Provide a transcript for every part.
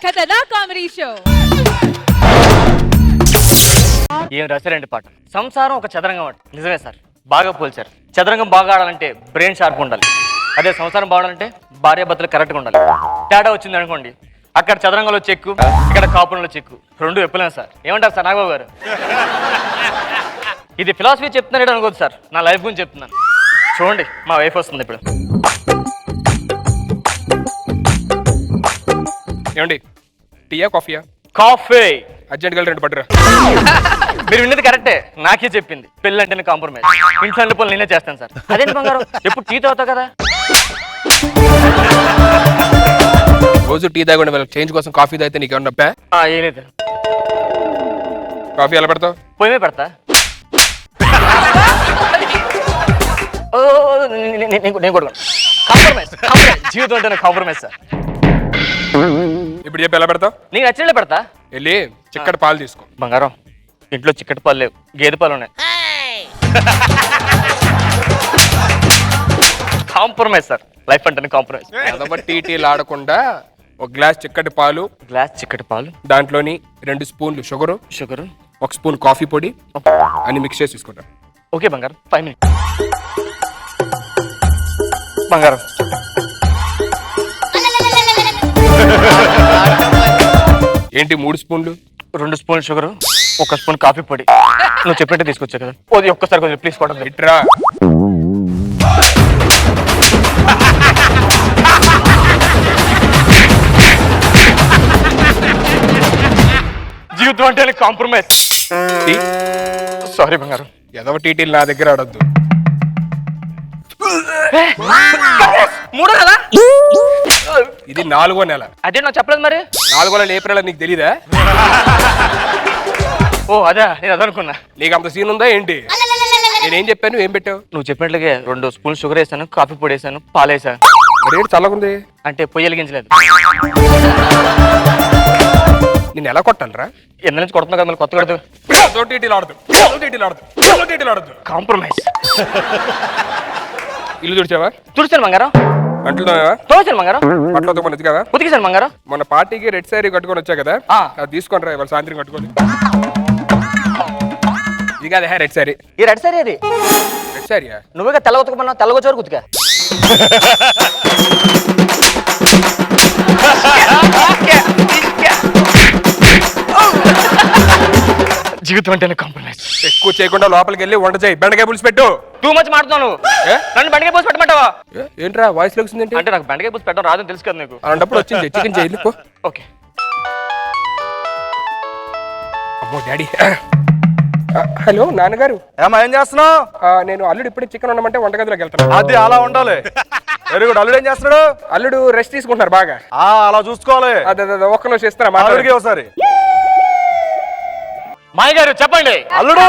ఖతర్నాక్ comedy show. ఏం రాశారండి పాట. సంసారం ఒక చదరంగం అంట. నిజమే సార్, బాగా పోల్చారు. చదరంగం బాగా ఆడాలంటే బ్రెయిన్ షార్ప్ ఉండాలి. అదే సంసారం బాగాలంటే భార్యాభర్తలు కరెక్ట్గా ఉండాలి. తేడా వచ్చింది అనుకోండి, అక్కడ చదరంగంలో చెక్కు, ఇక్కడ కాపురంలో చెక్కు, రెండు ఎప్పులేను సార్. ఏమంటారు సార్ నాగబాబు గారు? ఇది ఫిలాసఫీ చెప్తున్నాడు అనుకోదు సార్, నా లైఫ్ గురించి చెప్తున్నాను. చూడండి, మా వైఫ్ వస్తుంది ఇప్పుడు. ఏమండి, టీయా కాఫీయా? కాఫీ. అర్జెంట్ గా 2 పట్టురా. మీరు విన్నది కరెక్టే, నాకే చెప్పింది పెళ్ళంటేనే కాంప్రమైజ్. ఇంట్లో అన్ని పనులు నేనే చేస్తాను సార్. అదేంటి బంగారం, ఎప్పుడు టీ తాగుతావు కదా? రోజు టీ తాగండి, వాళ్ళకి చేంజ్ కోసం కాఫీ తాగితే నీకు ఏమన్నా నొప్పా? ఏం లేదు. కాఫీ ఎలా పెడతావు? పొయ్యి పెడతా. నేను కూడా కాంప్రమైజ్. జీవితం అంటే కాంప్రమైజ్ సార్. ఇప్పుడు చెప్పి ఎలా పెడతావు? నీకు నచ్చినట్లే పెడతా. వెళ్ళి చిక్కటి పాలు తీసుకో. బంగారం, ఇంట్లో చిక్కటి పాలు లేవు, గేదె పాలు ఉన్నాయి. కాంప్రమైజ్ సార్, లైఫ్ అంటేనే కాంప్రమైజ్. టీటీలు ఆడకుండా ఒక గ్లాస్ చిక్కటి పాలు, గ్లాస్ చిక్కటి పాలు, దాంట్లోని 2 స్పూన్లు షుగరు, 1 స్పూన్ కాఫీ పొడి అన్ని మిక్స్ చేసి తీసుకుంటాం. ఓకే బంగారం, 5 minutes. బంగారం, ఏంటి 3 స్పూన్లు? 2 స్పూన్లు షుగర్, 1 స్పూన్ కాఫీ పొడి. నువ్వు చెప్పినట్టే తీసుకొచ్చా కదా, అది ఒక్కసారి కొంచెం ప్లీజ్ కొట్టండి. ఇట్రా. జీవితం అంటే కాంప్రమైజ్. సారీ బంగారం. ఎదవ టీటీలు నా దగ్గర ఆడొద్దు. 3 నెల, ఇది 4వ నెల. అదే నాకు చెప్పలేదు మరి. 4వ నెల ఏప్రిల్ నీకు తెలీదా? ఓ అదే, నేను అదనుకున్నా. నీకు అంత సీన్ ఉందా ఏంటి? నేనేం చెప్పాను, ఏం పెట్టావు? నువ్వు చెప్పినట్లుగా 2 స్పూన్లు షుగర్ వేసాను, కాఫీ పొడి వేసాను, పాలు వేసాను. రేటు చల్లగుంది అంటే పొయ్యి వెలిగించలేదు. నేను ఎలా కొట్టాలరా? ఎన్న నుంచి కొడుతున్నా కదా, మళ్ళీ కొత్త కొడుతు. కాంప్రమైజ్. ఇల్లు తుడిచావా? తుడిచాను బంగారం. అంట్లు తోమావా? తోచాను బంగారం. బట్టలతో మన ఎత్తుకావా? ఉతికేసాను బంగారం. మన పార్టీకి రెడ్ శారీ కట్టుకొని వచ్చా కదా, అది తీసుకొని రా ఇవాళ సాయంత్రం కట్టుకొని. ఇది కాదు రెడ్ శారీ. ఈ రెడ్ సారీ అది. రెడ్ శారీయా? నువ్వుగా తెల్ల ఉతకమన్నావు, తెల్లగొచ్చేవారు ఉతికా. జీవితం అంటేనే కాంప్రమైజ్. ఎక్కువ చేయకుండా లోపలికి వెళ్ళి వంట చేయి. బెండకాయ పులుసు పెట్టు. టూ మచ్ మాడుతున్నావు నువ్వు. నన్ను బెండకాయ పులుసు పెట్టమంటావా? ఏంట్రా వాయిస్ లెక్సింది? అంటే నాకు బెండకాయ పులుసు పెట్టడం రాదని తెలుసు కదా నీకు. అలాంటప్పుడు వచ్చింది చికెన్ చేయి. ఓకే. అమ్మో డాడీ. హలో నాన్నగారు. ఏమా ఏం చేస్తున్నావు? నేను అల్లుడు ఇప్పుడే చికెన్ ఉండమంటే వంటగదిలోకి వెళ్తాను. అది అలా ఉండాలి. Very good. అల్లుడు ఏం చేస్తున్నాడు? అల్లుడు రెస్ట్ తీసుకుంటున్నారు బాగా. అలా చూసుకోవాలి. అదే ఒక్క నిమిషం ఇస్తారా అల్లుడికి ఒకసారి. మాయ గారు చెప్పండి. అల్లుడు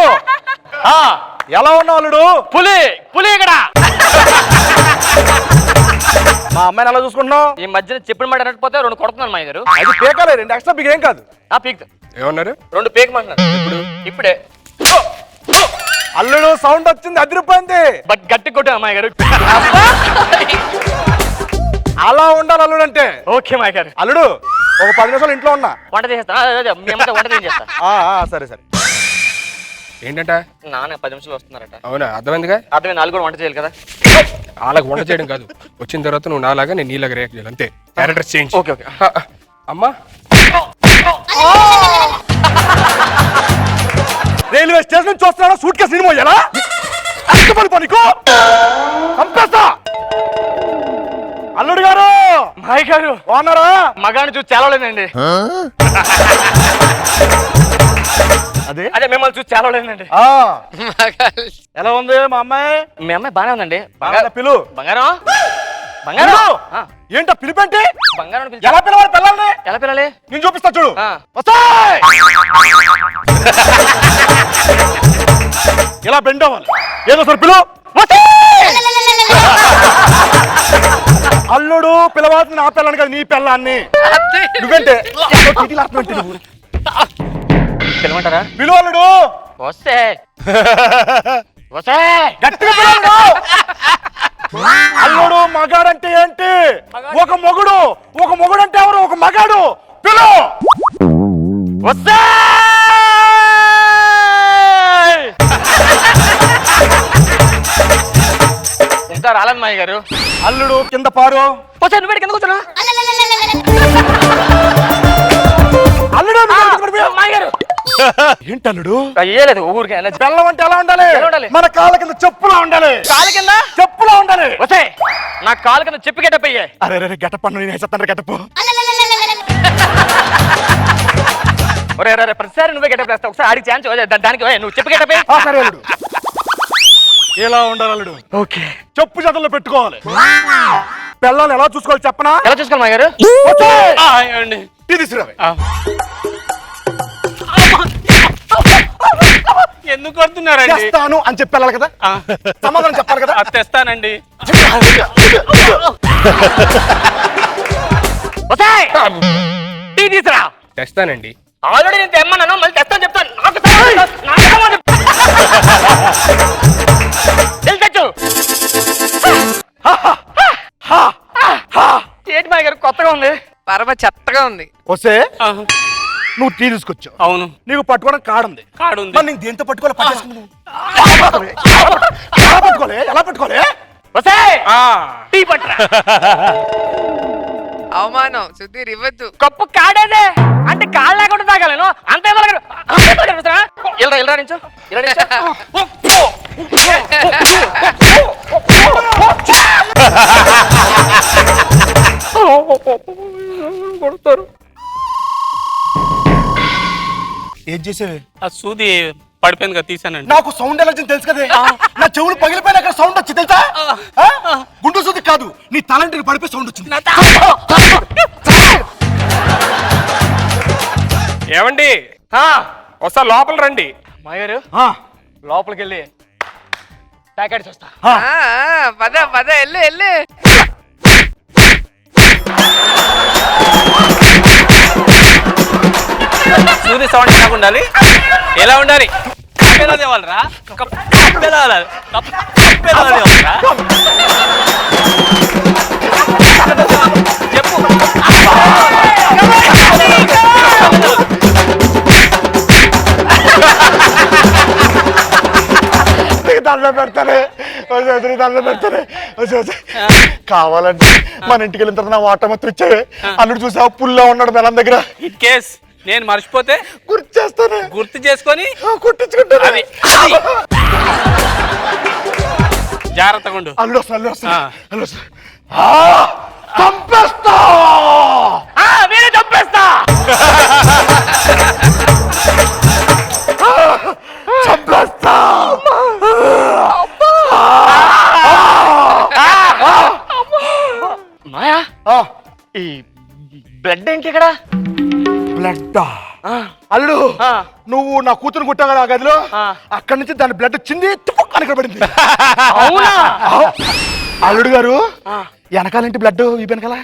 ఎలా ఉన్నావు అల్లుడు? పులి పులి ఇక్కడ. మా అమ్మాయిని ఎలా చూసుకుంటున్నావు? ఈ మధ్యన చెప్పిన మాట అనకపోతే 2 కొడుతున్నాను మాయ గారు. అది పేకాలే, 2 ఎక్స్ట్రా పీక్ ఏం కాదు. పీక్ ఏమన్నారు? 2 పీకమంటున్నారు. ఇప్పుడే అల్లుడు సౌండ్ వచ్చింది, అదిరిపోయింది. బట్ గట్టి కొట్టే అమ్మాయి గారు. అలా ఉండాలి అల్లుడు అంటే. ఓకే మాయ గారు. అల్లుడు ఒక 10 నిమిషాలు ఇంట్లో ఉన్నా, వంట చేసేస్తా. వంట చేసేస్తా. సరే సరే. ఏంటంట? నాన్న 10 నిమిషాలు వస్తున్నారట. అవునా? అర్థమైందిగా. అర్థమైంది. 4 కూడా వంట చేయాలి కదా. వాళ్ళకి వంట చేయడం కాదు, వచ్చిన తర్వాత నువ్వు నాలాగా నేను నీలాగా రియాక్ట్ చేయాలి అంతే. Character change. Okay okay. అమ్మా రైల్వే స్టేషన్ నుంచి వస్తున్నాడు, సూట్ కేసు సినిమా ఎలా పనికో చంపేస్తా. అల్లుడు గారు, మాయ గారు బాగున్నారా? మగాన్ని చూసి చాలా లేదండి. అదే అదే మిమ్మల్ని చూసి చాలా లేదండి. ఎలా ఉంది మా అమ్మాయి? మీ అమ్మాయి బాగానే ఉందండి. పిలు. బంగారం బంగారం. ఏంటో పిలిపంటే బంగారం ఎలా పిలవాలి? పిల్లల్ని ఎలా పిల్లలే? నేను చూపిస్తా చూడు. ఇలా బెండ్ అవ్వాలి. ఏదో సార్ పిలు. అల్లుడు పిలవాల్సిన నా పిల్లని కదా, నీ పిల్లాన్ని. నువ్వేంటే పిలవమంటారా? పిలు అల్లుడు. వస్తే వస్తే గట్టిగా పిలవడు. అల్లుడు మగాడంటే ఏంటి? ఒక మొగుడు అంటే ఎవరు? ఒక మగాడు. పిలు. వస్తా ఇంకా రాలేదు మాయ గారు. అల్లుడు కింద పారు. వచ్చా నువ్వు కింద కూర్చున్నా. అల్లుడు మాయ గారు ఏంటి అల్లుడు? అయ్యలేదు ఊరికి ఎనర్జీ. బెల్లం అంటే ఎలా ఉండాలి? ఎలా ఉండాలి? మన కాళ్ళ కింద చెప్పులా ఉండాలి. కాలు కింద చెప్పులా ఉండాలి. వస్తే నా కాలు కింద చెప్పి గెటప్ అయ్యే. అరే రే గెటప్ అన్న, నేను వేసేస్తాను గెటప్. ఒరే రే ప్రతిసారి నువ్వే గెటప్ వేస్తావు. ఒకసారి ఆడికి ఛాన్స్ దానికి నువ్వు చెప్పి గెటప్ ఆ, సరే అల్లుడు. ఎలా ఉండాలి అల్లుడు? ఓకే. చెప్పు చేతుల్లో పెట్టుకోవాలి. పిల్లలు ఎలా చూసుకోవాలి చెప్పనా? ఎలా చూసుకోవాలి మాయ గారు? టీ తీసుకురావే. ఎందుకు కొడుతున్నారండి? చేస్తాను అని చెప్పాలి కదా, సమాధానం చెప్పాలి కదా. తెస్తానండి. టీ తీసురా. తెస్తానండి. ఆల్రెడీ నేను తెమ్మన్నాను, మళ్ళీ తెస్తాను చెప్తాను. తెచ్చు ఏంటి మాయ గారు కొత్తగా ఉంది? పరమ చెత్తగా ఉంది. వస్తే నువ్వు టీ తీసుకొచ్చావు. అవును, నీకు పట్టుకోవడం కాడుంది. కాడుంది. మరి నేను దేంతో పట్టుకోవాలి? పట్టుకోలే ఎలా పట్టుకోలే? వస్తే టీ పట్టరా. అవమానం సుధీర్, ఇవ్వద్దు. కప్పు కాడేదే అంటే కాళ్ళు లేకుండా తాగలేను. అంతే ఇలా నుంచో కొడతారు. ఏం చేసేవి? ఆ సూది పడిపోయింది కదా, తీసానండి. నాకు సౌండ్ ఎలర్జీ తెలుసు కదా. నా చెవులు పగిలిపోయిన అక్కడ సౌండ్ వచ్చి తెలుసా? గుండు సూది కాదు, నీ తలంటికి పడిపోయి సౌండ్ వచ్చింది. ఏమండి వస్తా, లోపల రండి. మాయగారు లోపలికి వెళ్ళి ప్యాకెట్స్ వస్తా. పద పద, వెళ్ళు వెళ్ళు. సూది సౌండ్ ఎలా ఉండాలి? ఎలా ఉండాలి? కప్పెలా తేవాలరా? కప్పెలా తేవాలి? కప్పెలా తేవాలరా? చెప్పు. దండ పెడతానే, దండ పెడతానే. కావాలంటే మన ఇంటికి వెళ్ళిన తర్వాత నా వాటర్ మొత్తం ఇచ్చావే. అల్లుడు చూసా పుల్లా ఉన్నాడు బెల్లం దగ్గర. ఇన్ కేస్ నేను మర్చిపోతే గుర్తు చేస్తానే, గుర్తు చేసుకొని కుట్టించుకుంటాను. అది జాగ్రత్తగా ఉండు. అల్లుడు వస్తా, అల్లుడు వస్తా, అల్లుడు వస్తా. చంపేస్తా, నేనే చంపేస్తా. చంపేస్తా. మాయా ఈ బ్లడ్ ఏంటి ఇక్కడ? బ్లడ్ అల్లుడు, నువ్వు నా కూతురు కుట్టావు కదా ఆ గదిలో, అక్కడి నుంచి దాని బ్లడ్ వచ్చింది ఇక్కడ పడింది. అవునా? అల్లుడు గారు వెనకాలంటి బ్లడ్ ఈ వెనకాల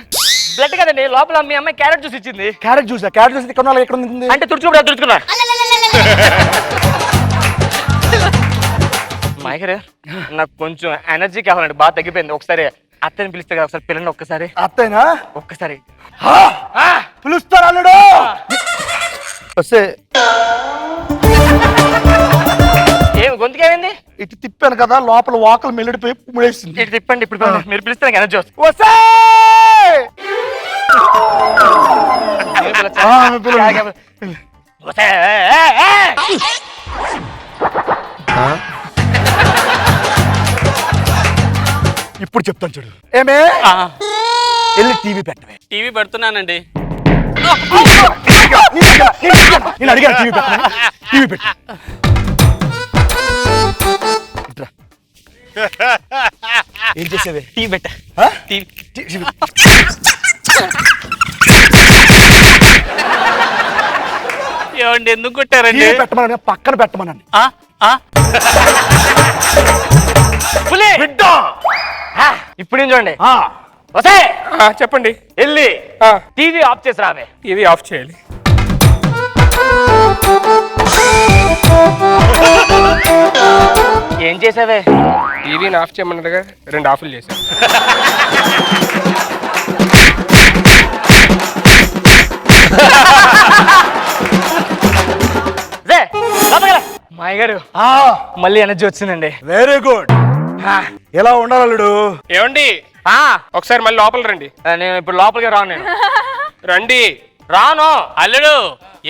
బ్లడ్ కదండి, లోపల మీ అమ్మాయి క్యారెట్ జ్యూస్ ఇచ్చింది. Carrot juice? క్యారెట్ జ్యూస్ ఇక్కడ ఎక్కడ ఉంది? అంటే తుడుచుకోవడం తుడుచుకున్నా. మాయగారు నాకు కొంచెం ఎనర్జీ కావాలండి, బాగా తగ్గిపోయింది. ఒకసారి అత్తని పిలిస్తే కదా, ఒకసారి పిల్లండి. ఒక్కసారి అత్తేనా? ఒక్కసారి పిలుస్తారు అల్లుడు. వస్తే ఏమి గొంతుకేమైంది? ఇటు తిప్పాను కదా, లోపల వాకలు మెల్లిడిపోయి ముడేసింది. ఇటు తిప్పండి. ఇప్పుడు మీరు పిలిస్తే నాకు ఎనర్జీ వస్తుంది. వస్తే ఇప్పుడు చెప్తాను చూడు. ఏమే వెళ్ళి టీవీ పెట్టవే. టీవీ పెడుతున్నానండి. నేను అడిగాను టీవీ పెట్టమని. టీవీ పెట్టు. ఏం చేసేవే? టీవీ పెట్ట. ఏమండి ఎందుకు కొట్టారండి? టీవీ పెట్టమని పక్కన పెట్టమనండి. ఇప్పుడు ఏం చూడండి. చెప్పండి. వెళ్ళి టీవీ ఆఫ్ చేసి రావే. టీవీ ఆఫ్ చేయాలి. ఏం చేసావే? టీవీని ఆఫ్ చేయమన్నదిగా 2 ఆఫ్లు చేశాను. మాయ గారు మళ్ళీ ఎనర్జీ వచ్చిందండి. Very good. ఎలా ఉండాలి అల్లుడు? ఏమండి ఒకసారి మళ్ళీ లోపల రండి. నేను ఇప్పుడు లోపలికి రాను. నేను రండి. రాను. అల్లుడు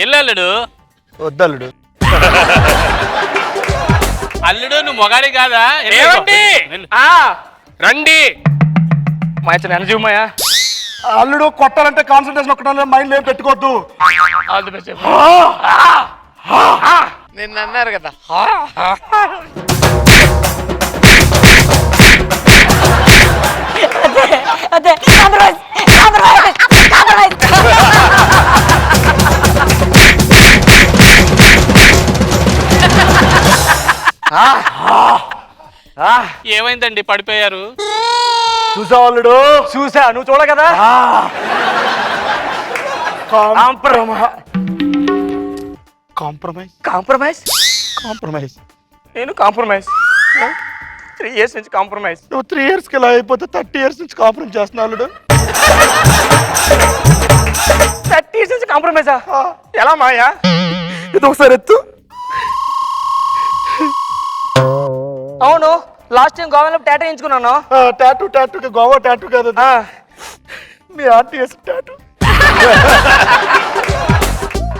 ఎల్లు అల్లుడు. వద్దు అల్లుడు. అల్లుడు నువ్వు మొగాడి కాదా? ఏమండి? వెళ్ళు. రండి. మా ఇచ్చిన ఎనర్జీ మాయా. అల్లుడు కొట్టాలంటే కాన్సన్ట్రేషన్ ఒక్కటే, మైండ్ ఏం పెట్టుకోవద్దు. All the best. నిన్న అన్నారు కదా. అదే కాంప్రమైజ్ కాంప్రమైజ్ కాంప్రమైజ్. ఏమైందండి పడిపోయారు? చూసావు అల్లుడు? చూసా, నువ్వు చూడ కదా. Compromise compromise. కాంప్రమైజ్. నేను కాంప్రమైజ్ 3 years నుంచి కాంప్రమైజ్. నువ్వు 3 years కి ఇలా అయిపోతే 30 years నుంచి కాంప్రమైజ్ చేస్తున్నావు అల్లుడు. 30 years నుంచి కాంప్రమైజా? ఎలా మాయా? ఇది ఒకసారి ఎత్తు. అవును, లాస్ట్ టైం గోవాలో టాటూ వేయించుకున్నాను. టాటూ టాటూకి గోవా టాటూ కాదు, మీ ఆర్టీఎస్ టాటూ.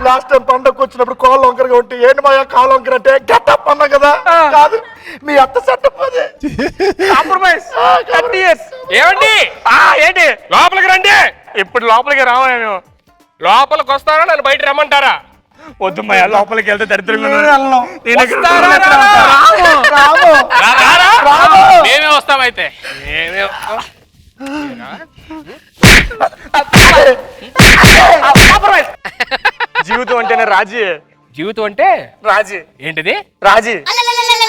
లాస్ట్ టైం పండగకు వచ్చినప్పుడు కాళ్ళు వంకరగా ఉంటే ఏంటి మాయా కాళ్ళు వంకర అంటే గెటప్ అన్నా కదా. కాదు, మీ అత్త సెటప్ అదే. Compromise 30 years. ఏమండి? ఏంటి? లోపలికి రండి. ఇప్పుడు లోపలికి రావా? నేను లోపలికి వస్తారా నన్ను బయట రమ్మంటారా? వద్దు మాయా, లోపలికి వెళ్తే దరిద్రంగా వస్తారా? మేమే వస్తామైతే. జీవితం అంటేనే రాజీ. జీవితం అంటే రాజీ ఏంటిది? రాజీ.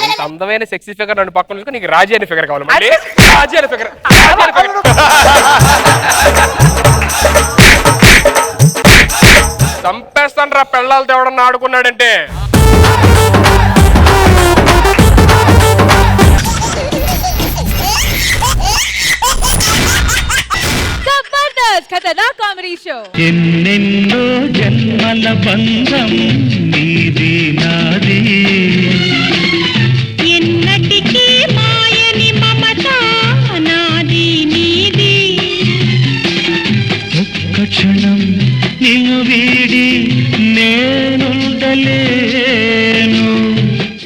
అంత అందమైన సెక్సీ ఫిగర్ నన్ను పక్కన చూసుకుని నీకు రాజీ అనే ఫిగర్ కావాలి. మళ్ళీ రాజీ అనే ఫిగర్. చంపేస్తాను రా పెళ్ళాలతో ఎవడన్నా ఆడుకున్నాడంటే. ఖతర్నాక్ కామెడీ షో. ఎన్నెన్నో జన్మల బంధం నీది నాది, ఎన్నటికీ మాయని మమత నాది నీది. ఒక్క క్షణం నిన్ను వీడి నేనుండలేను.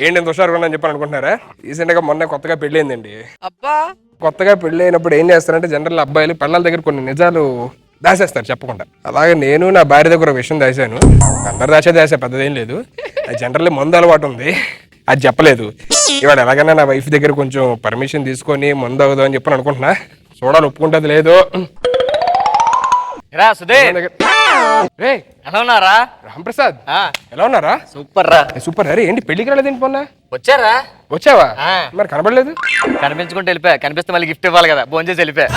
ఏంటి ఎంత హుషారుగా అని చెప్పని అనుకుంటున్నారా? రీసెంట్ గా మొన్న కొత్తగా పెళ్ళైందండి. అబ్బా కొత్తగా పెళ్ళి అయినప్పుడు ఏం చేస్తారంటే జనరల్ అబ్బాయిలు పెళ్ళాల దగ్గర కొన్ని నిజాలు దాచేస్తారు చెప్పకుండా. అలాగే నేను నా భార్య దగ్గర ఒక విషయం దాచాను. అందరు దాచా పెద్దదేం లేదు. అది జనరల్లీ మందు అలవాటు ఉంది, అది చెప్పలేదు. ఇవాళ ఎలాగైనా నా వైఫ్ దగ్గర కొంచెం పర్మిషన్ తీసుకొని మందు అవుదాం అని చెప్పని అనుకుంటున్నా. చూడాలి ఒప్పుకుంటుంది లేదో. రా సుధీర్, రేయ్ ఎలా ఉన్నారా? రాంప్రసాద్ ఎలా ఉన్నారా? సూపర్ రా. సూపర్. అరే ఏంటి పెళ్ళికి రాలేదేంటి మొన్న? వచ్చారా? వచ్చావా? మరి కనబడలేదు. కనిపించుకుంటూ వెళ్ళిపోయా. కనిపిస్తే మళ్ళీ గిఫ్ట్ ఇవ్వాలి కదా, భోజనం చేసి వెళ్ళిపోయా.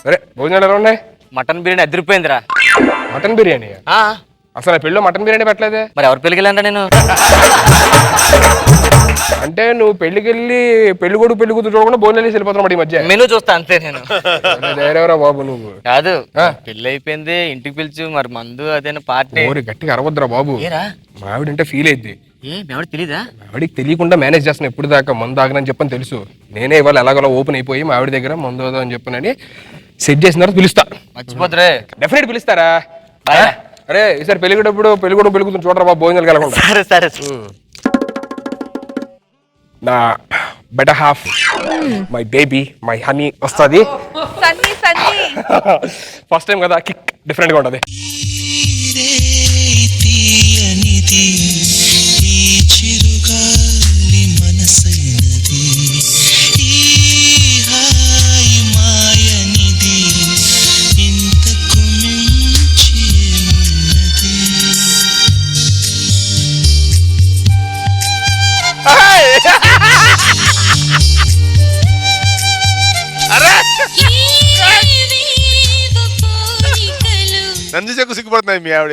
సరే భోజనాలు ఎలా ఉన్నాయి? మటన్ బిర్యానీ అదిరిపోయిందిరా. మటన్ బిర్యానీ? అసలు ఆ పెళ్ళిలో మటన్ బిర్యానీ పెట్టలేదే. మరి ఎవరు పెళ్ళికి వెళ్ళండి? నేను అంటే నువ్వు పెళ్లికి వెళ్ళి పెళ్లి కొడుకు పెళ్లి కూతురు చూడకుండా భోజనాలు వెళ్ళిపోతున్నావు ఈ మధ్య. మెనూ చూస్తా అంతే. నేను ధైర్యవరా బాబు నువ్వు. కాదు, పెళ్ళి అయిపోయింది, ఇంటికి పిలిచు మరి మందు అదేనా పార్టీ. ఓరి గట్టిగా అరవద్దురా బాబు. ఏరా మావిడంటే ఫీల్ అయింది. ఎవరికి తెలీదా? ఆవిడికి తెలియకుండా మేనేజ్ చేస్తున్నా ఎప్పుడు దాకా మందు ఆగనని చెప్పని తెలుసు. నేనే ఇవాళ ఎలాగోలా ఓపెన్ అయిపోయి మా ఆవిడ దగ్గర మందు అవుదాం అని చెప్పనని సెట్ చేసిన తర్వాత పిలుస్తా. మర్చిపోతురే. డెఫినెట్ పిలుస్తారా? అరే ఈసారి పెళ్ళిగడప్పుడు పెళ్లి కూడా పెళ్లి కూతురు చూడరా బాబు భోజనాలు కలగకుండా. సరే సరే. నా better half my baby my honey వస్తుంది. సన్నీ సన్నీ ఫస్ట్ టైం కదా, కిక్ డిఫరెంట్ గా ఉంటది. తీయనిది ఈ చిరుగాలి మనసైనది, ఈ హాయి మాయనిది ఇంతకు మించి ఉన్నది. నంది చెక్కు సిగ్గుపడుతున్నాయి మీ ఆవిడ.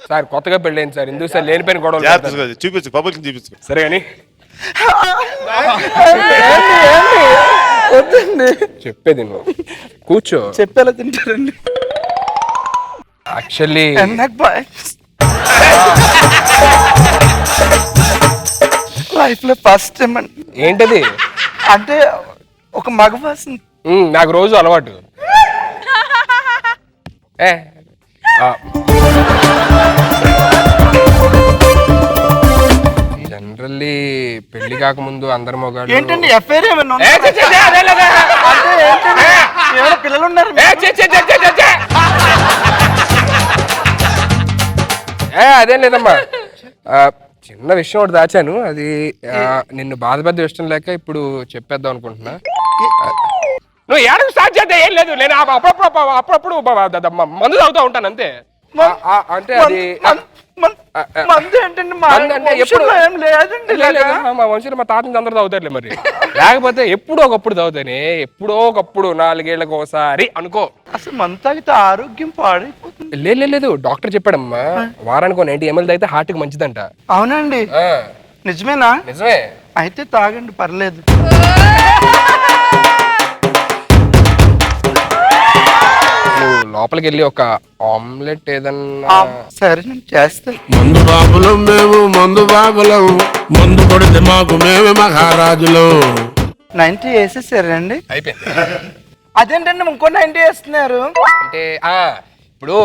సార్ కొత్తగా పెళ్ళైంది సార్, ఎందుకు సార్ లేనిపోయిన గొడవలు? చూపించు, పబ్లిక్ చూపించు. సరే కానీ చెప్పేది నువ్వు కూర్చో. చెప్పేలా తింటారండి. యాక్చువల్లీ లైఫ్ లో ఫస్ట్ టైం అండి. ఏంటది? అంటే ఒక మగ వాసన. నాకు రోజు అలవాటు. ఏ జనరల్లీ పెళ్లి కాకముందు అందరు మొగాళ్ళు ఏంటండి ఎఫ్ఐఆర్ ఏమన్నా ఏ, ఛే, ఛే, ఛే, అదే లేదా? అంటే ఏంటండి? ఏమైనా పిల్లలు ఉన్నారు? ఏ, ఛే, ఛే, ఛే, ఛే, ఛే, ఛే. అదేం లేదమ్మా. చిన్న విషయం ఒకటి దాచాను. అది నిన్ను బాధపడ్డ ఇష్టం లేక ఇప్పుడు చెప్పేద్దాం అనుకుంటున్నా. నువ్వు ఏడకు స్టార్ట్ చేద్దా ఏం లేదు. నేను అప్పుడప్పుడు మందు తాగుతూ ఉంటాను అంతే. అంటే అది మందు ఏంటండి? మా మందు అంటే ఎప్పుడు వంశంలో ఏం లేదండి ఇలాగా. మా వంశీలో మా తాతని అందరూ తాగుతారులే మరి. లేకపోతే ఎప్పుడో ఒకప్పుడు తాగుతానే. ఎప్పుడో ఒకప్పుడు 4 ఏళ్ళకి ఒకసారి అనుకో. అసలు మందు తాగితే ఆరోగ్యం పాడైపోతుంది. లేదు డాక్టర్ చెప్పాడమ్మా, వారానికి 90 ml అయితే హార్ట్ కి మంచిదంట. అవునండి, నిజమేనా? నిజమే. అయితే తాగండి, పర్లేదు. నువ్వు లోపలికి వెళ్ళి ఒక ఆమ్లెట్ ఏదన్నా. సరే నేను చేస్తా. మందు బాబులం మేము, మందు బాబులం, మందు కొడితే మాకు మేమే మహారాజులం. 90 వేసేసారండి? అయిపోయింది. అదేంటండి ఇంకో 90 వేస్తున్నారు? అంటే ఇప్పుడు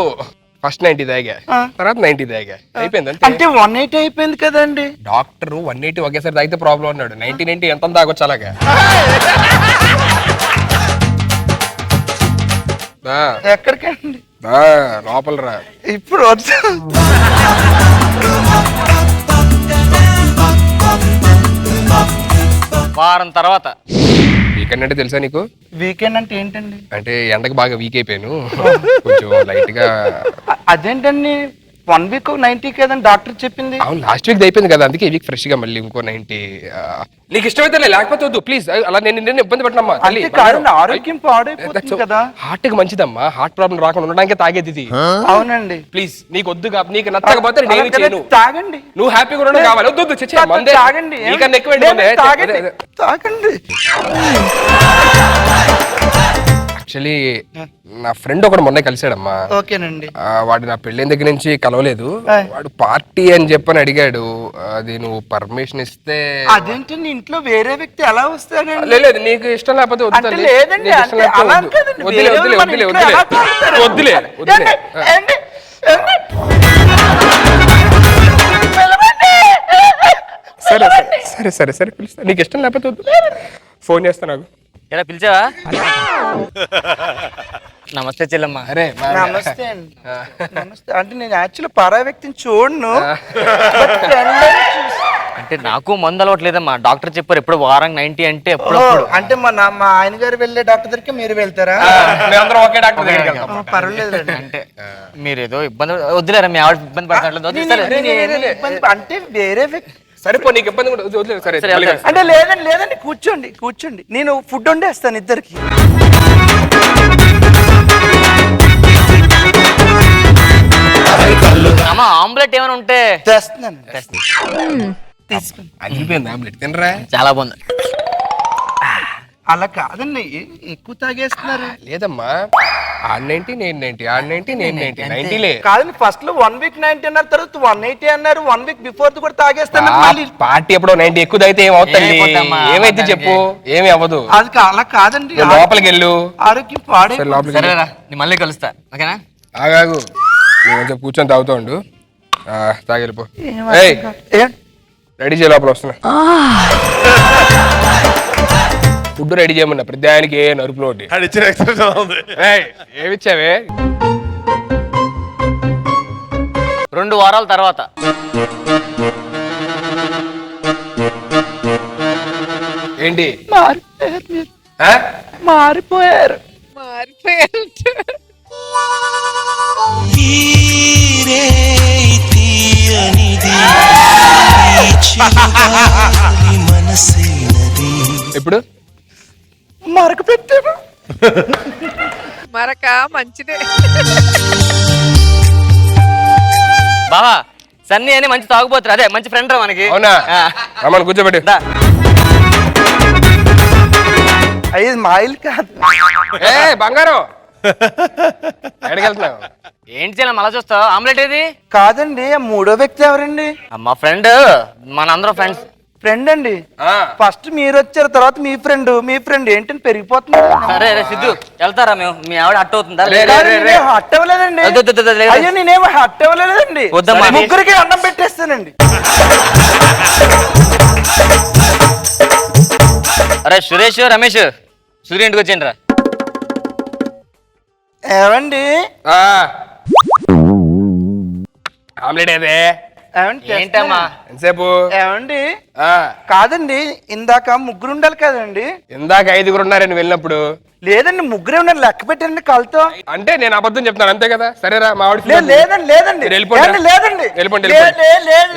ఫస్ట్ 90 తాగా, తర్వాత 90 తాగా, అయిపోయింది అంతే. అంటే 180 అయిపోయింది కదండి. డాక్టర్ 180 ఒకేసారి తాగితే ప్రాబ్లం అన్నాడు. 90 ఎంత తాగొచ్చు అలాగా. ఎక్కడికండి? లోపల రా. ఇప్పుడు వచ్చా. వారం తర్వాత వీకెండ్ అంటే తెలుసా నీకు? వీకెండ్ అంటే ఏంటండి? అంటే ఎండకు బాగా వీక్ అయిపోయాను, కొంచెం లైట్ గా. అదేంటండి 1 వీక్ 90 కదండి డాక్టర్ చెప్పింది. అవును, లాస్ట్ వీక్ అయిపోయింది కదా, అందుకే ఈ వీక్ ఫ్రెష్ గా మళ్ళీ ఇంకో 90. నీకు ఇష్టమైతే లేకపోతే వద్దు ప్లీజ్. అలా నేను ఇబ్బంది పెట్టనమ్మా. ఆరోగ్యం పాడైపోతుంది కదా. హార్ట్ కి మంచిదమ్మా, హార్ట్ ప్రాబ్లం రాకుండా ఉండడానికే తాగేది ఇది. అవునండి, ప్లీజ్ నీకు వద్దు, నీకు నచ్చకపోతే నేను చేయను. తాగండి. నువ్వు హ్యాపీగా ఉండడం కావాలి. వద్దు మందే తాగండి. నీకన్నా ఎక్కువ తాగండి. యాక్చువల్లీ నా ఫ్రెండ్ ఒకడు మొన్న కలిసాడమ్మా. ఓకేనండి. వాడు నా పెళ్ళైన దగ్గర నుంచి కలవలేదు. వాడు పార్టీ అని చెప్పని అడిగాడు. అది నువ్వు పర్మిషన్ ఇస్తే. అదేంటండి ఇంట్లో వేరే వ్యక్తి ఎలా వస్తాడండి? లేదు, నీకు ఇష్టం లేకపోతే వద్దు తల్లి. లేదండి, వద్దులే. సరే పిలుస్తా. నీకు ఇష్టం లేకపోతే వద్దు. ఫోన్ చేస్తా నాకు. ఎలా పిలిచావా? నమస్తే చెల్లమ్మ. అరే నమస్తే అండి. నమస్తే. అంటే నేను యాక్చువల్లీ పరా వ్యక్తిని చూడను. అంటే నాకు మందు అలవట్లేదమ్మా. డాక్టర్ చెప్పారు ఎప్పుడు వారం 90 అంటే ఎప్పుడప్పుడు. అంటే మా ఆయన గారు వెళ్ళే డాక్టర్ దగ్గరికి మీరు వెళ్తారా? మేమందరం ఒకే డాక్టర్ దగ్గరికి వెళ్తాం. పర్వాలేదండి. అంటే మీరు ఏదో ఇబ్బంది వద్దులేరా, మీ ఆవిడ ఇబ్బంది పడట్లేదు. అంటే వేరే వ్యక్తి. సరిపో, నీకు ఇబ్బంది కూడా వదిలేదు. సరే అంటే లేదండి కూర్చోండి. నేను ఫుడ్ వండేస్తాను ఇద్దరికి. అమ్మ ఆమ్లెట్ ఏమైనా ఉంటే చేస్తున్నాను. తీసుకోండి. అదిరిపోయింది ఆమ్లెట్, తినరా? చాలా బాగుంది. అలా కాదండి, ఎక్కువ తాగేస్తున్నారు. లేదమ్మా, 90 నేను 90 90లే కాదండి. ఫస్ట్ లో 1 వీక్ 90 అన్నారు, తర్వాత 180 అన్నారు. 1 వీక్ బిఫోర్ కూడా తాగేస్తాను. పార్టీ ఎప్పుడో 90 ఎక్కువ తాగితే ఏమవుతుంది? ఏమైతే చెప్పు, ఏమి అవ్వదు. అది అలా కాదండి. లోపలికి వెళ్ళు, ఆరోగ్యం పాడే. సరేరా, నేను మళ్ళీ కలుస్తా. ఓకేనా? ఆగాగు, నువ్వు కొంచెం కూర్చొని తాగుతా ఉండు. తాగిలిపో. రెడీ చేయ, లోపల వస్తున్నా. ఫుడ్ రెడీ చేయమన్నా ప్రతి ఆయనకి. ఏ నరుపులో ఏమిచ్చావే? 2 వారాల తర్వాత. ఏంటి మారిపోయారు? ఎప్పుడు మరక పెట్టారు? మరక మంచిదే. బావా సన్నీ అని మంచి తాగుపోతారు, అదే మంచి ఫ్రెండ్ రా మనకి. అవునా? రమ్మని కూర్చోబెట్టు. అయ్యేది మా ఇల్లు కాదు. బంగారం, ఎక్కడికి వెళ్తున్నావు? ఏంటి చేయాలి మళ్ళా చూస్తావు? ఆమ్లెట్ ఏది? కాదండి, మూడో వ్యక్తి ఎవరండి? మా ఫ్రెండ్, మనందరం ఫ్రెండ్స్. ఫ్రెండ్ అండి ఆ. ఫస్ట్ మీరు వచ్చారు, తర్వాత మీ ఫ్రెండ్ ఏంటని పెరిగిపోతున్నారు. సరే రే సిద్ధు వెళ్తారా మేము మీ ఆవిడ అట్ట అవుతుందా హట్ అవ్వలేదండి. వద్దు, వద్దు, వద్దు, లేదు. అయ్యో నేనేమో హట్ అవ్వలేదండి. వద్దమ్మా. ముగ్గురికి అన్నం పెట్టేస్తానండి. అరే సురేష్ రమేష్ సూర్య ఇంటికి వచ్చేయండి రా. ఏవండి ఆమ్లెట్ ఏదే ఏంటమ్మా ఎంతసేపు ఏవండి కాదండి, ఇందాక ముగ్గురు ఉండాలి కదండి. ఇందాక 5గురు ఉన్నారని వెళ్ళినప్పుడు లేదండి, ముగ్గురే ఉన్నారు, లెక్క పెట్టండి కలతో. అంటే నేను అబద్ధం చెప్తాను అంతే కదా. సరేరా మా ఆవిడ లేదండి మీరు వెళ్ళిపోండి. ఏమండి, లేదండి వెళ్ళిపోండి,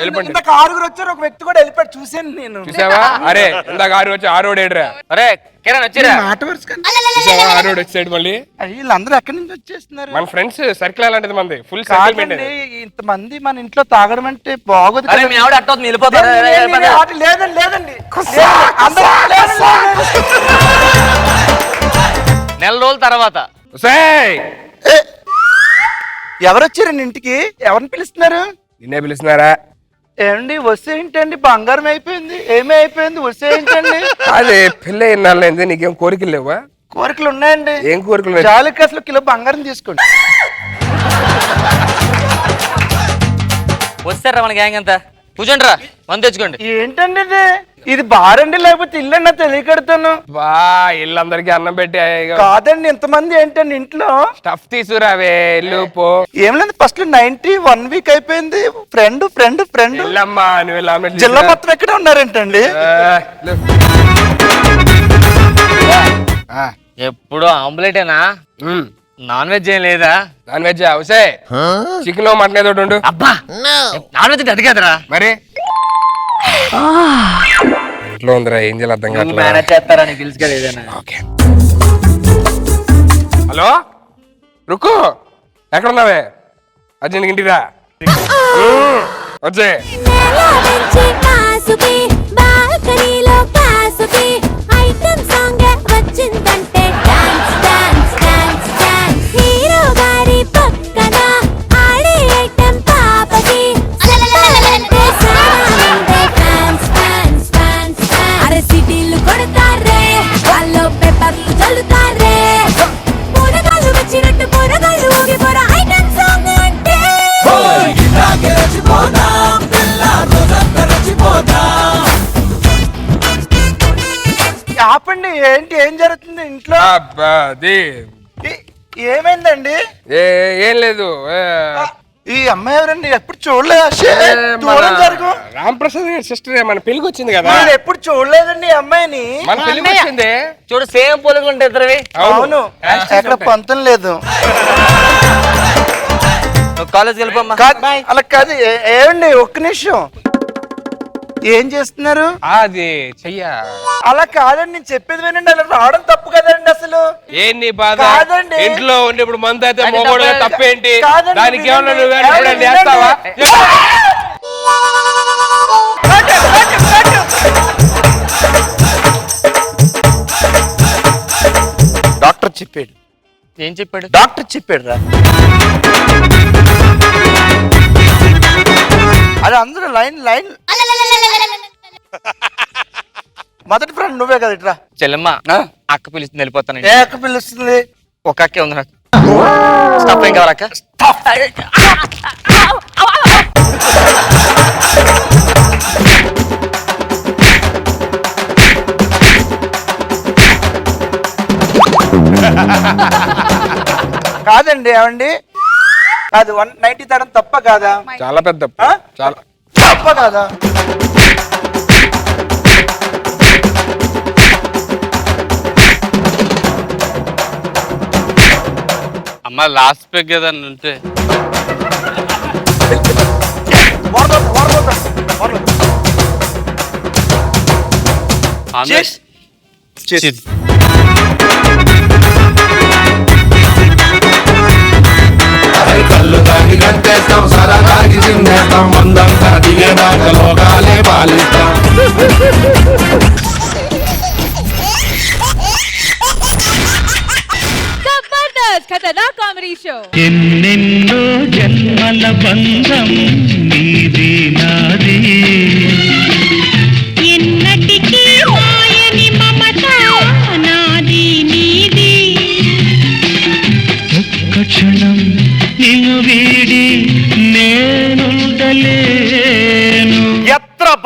వెళ్ళిపోండి. ఇందాక 6 వచ్చారు, ఒక వ్యక్తి కూడా వెళ్ళిపోయాడు, చూసాను నేను. చూసావా? అరే ఇందాక 6 వచ్చి 6 ఏడ్రా. అరే కిరణ్ వచ్చిరా. మాట వరుస కండి. చూసావా 6 వచ్చాడు మళ్ళీ. వీళ్ళందరూ ఎక్కడి నుంచి వచ్చేస్తున్నారు? మన ఫ్రెండ్స్ సర్కిల్ అలాంటిది మంది ఫుల్ సెటిల్మెంట్. కాదండి, ఇంతమంది మన ఇంట్లో తాగడం అంటే బాగోదు అరే కదా. మీ ఆవిడ అట్ట అవుతుంది వెళ్ళిపోతారా. లేదండి అందరూ లేదండి. నెల రోజుల తర్వాత ఎవరు వచ్చారండి ఇంటికి? ఎవరిని పిలుస్తున్నారు? నిన్నే పిలుస్తున్నారా? ఏమండి వస్తే ఏంటండి, బంగారం అయిపోయింది, ఏమీ అయిపోయింది, వస్తే ఏంటండి? అదే పెళ్ళి అయినాళ్ళైంది, నీకేం కోరికలు లేవా? కోరికలు ఉన్నాయండి. ఏం కోరికలు? చాలుకి అసలు కిలో బంగారం తీసుకోండి. వస్తారా మన గ్యాంగ్ అంతా కూర్చోండి రా మంది తెచ్చుకోండి. ఏంటండి ఇది బారండి లేకపోతే ఇల్లు అన్న తెలియకడతాను. బా ఇల్లందరికి అన్నం పెట్టి కాదండి, ఇంతమంది ఏంటండి ఇంట్లో? స్టఫ్ తీసుకురావే ఇల్లు పో. ఏం లేదు, ఫస్ట్ 91 వీక్ అయిపోయింది. ఫ్రెండ్ వెళ్ళమ్మా నువ్వు వెళ్ళి ఆమ్లెట్ జిల్లా మొత్తం ఎక్కడే ఉన్నారేంటండి? ఎప్పుడు ఆమ్లెటేనా నాన్ వెజ్ ఏం లేదా? నాన్ వెజ్ అవసే చికెన్ మటన్ ఏదో ఉండు. అబ్బా నాన్ వెజ్ అది కదరా. మరి ఇంట్లో ఉందిరా, ఏం చేయాలి అర్థం కావట్లేదు. మేనేజ్ చేస్తారా నీకు తెలుసు కదా ఏదైనా. ఓకే హలో రుక్కు ఎక్కడ ఉన్నావే? అర్జెంట్ ఇంటికి రా. వచ్చే ఆపండి, ఏంటి ఏం జరుగుతుంది ఇంట్లో? ఏమైందండి? ఏం లేదు. ఈ అమ్మాయి ఎవరండి? ఎప్పుడు చూడలేదు. రాంప్రసాద్ గారి సిస్టర్ మన పెళ్లికి వచ్చింది కదా. నేను ఎప్పుడు చూడలేదండి ఈ అమ్మాయిని. మన పెళ్లికి వచ్చింది చూడు సేమ్ పోలుకుంటే ఇద్దరువి. అవును, ఎక్కడ పొంతం లేదు. కాలేజ్కి వెళ్ళిపోమ్మా. అలా కాదు. ఏమండి ఒక్క నిమిషం, ఏం చేస్తున్నారు? అది చెయ్య. అలా కాదండి, నేను చెప్పేది వినండి. అలా రావడం తప్పు కదండి అసలు. ఏంటి బాధ? కాదండి. ఇంట్లో ఉండి ఇప్పుడు మందు అయితే మొగోడు తప్పేంటి? కాదండి, దానికి ఏమన్నా వినండి. నువ్వు చేస్తావా? డాక్టర్ చెప్పాడు. ఏం చెప్పాడు? డాక్టర్ చెప్పాడు రా. అది అందరూ లైన్ మొదటి ఫ్రెండ్ నువ్వే కదా ఇట్రా. చెల్లెమ్మ అక్క పిలుస్తుంది వెళ్ళిపోతాను. ఏ అక్క పిలుస్తుంది? ఒక అక్కే ఉంది నాకు. స్టఫ్ ఏం కావాలి అక్క? కాదండి, ఏమండి అది 190 తడం తప్ప కాదా? చాలా పెద్ద చాలా తప్ప కాదా? అమ్మ లాస్ట్ పెగ్ ఏదన్నా ఉంటే కళ్ళు తాగి గంటేస్తాం, సరా తాగి చిందేస్తాం, మందంతా దిగేదాకా లోకాలే పాలిస్తాం. జబర్దస్త్ ఖతర్నాక్ కామెడీ షో. ఎన్నెన్నో జన్మల బంధం నీది నాది.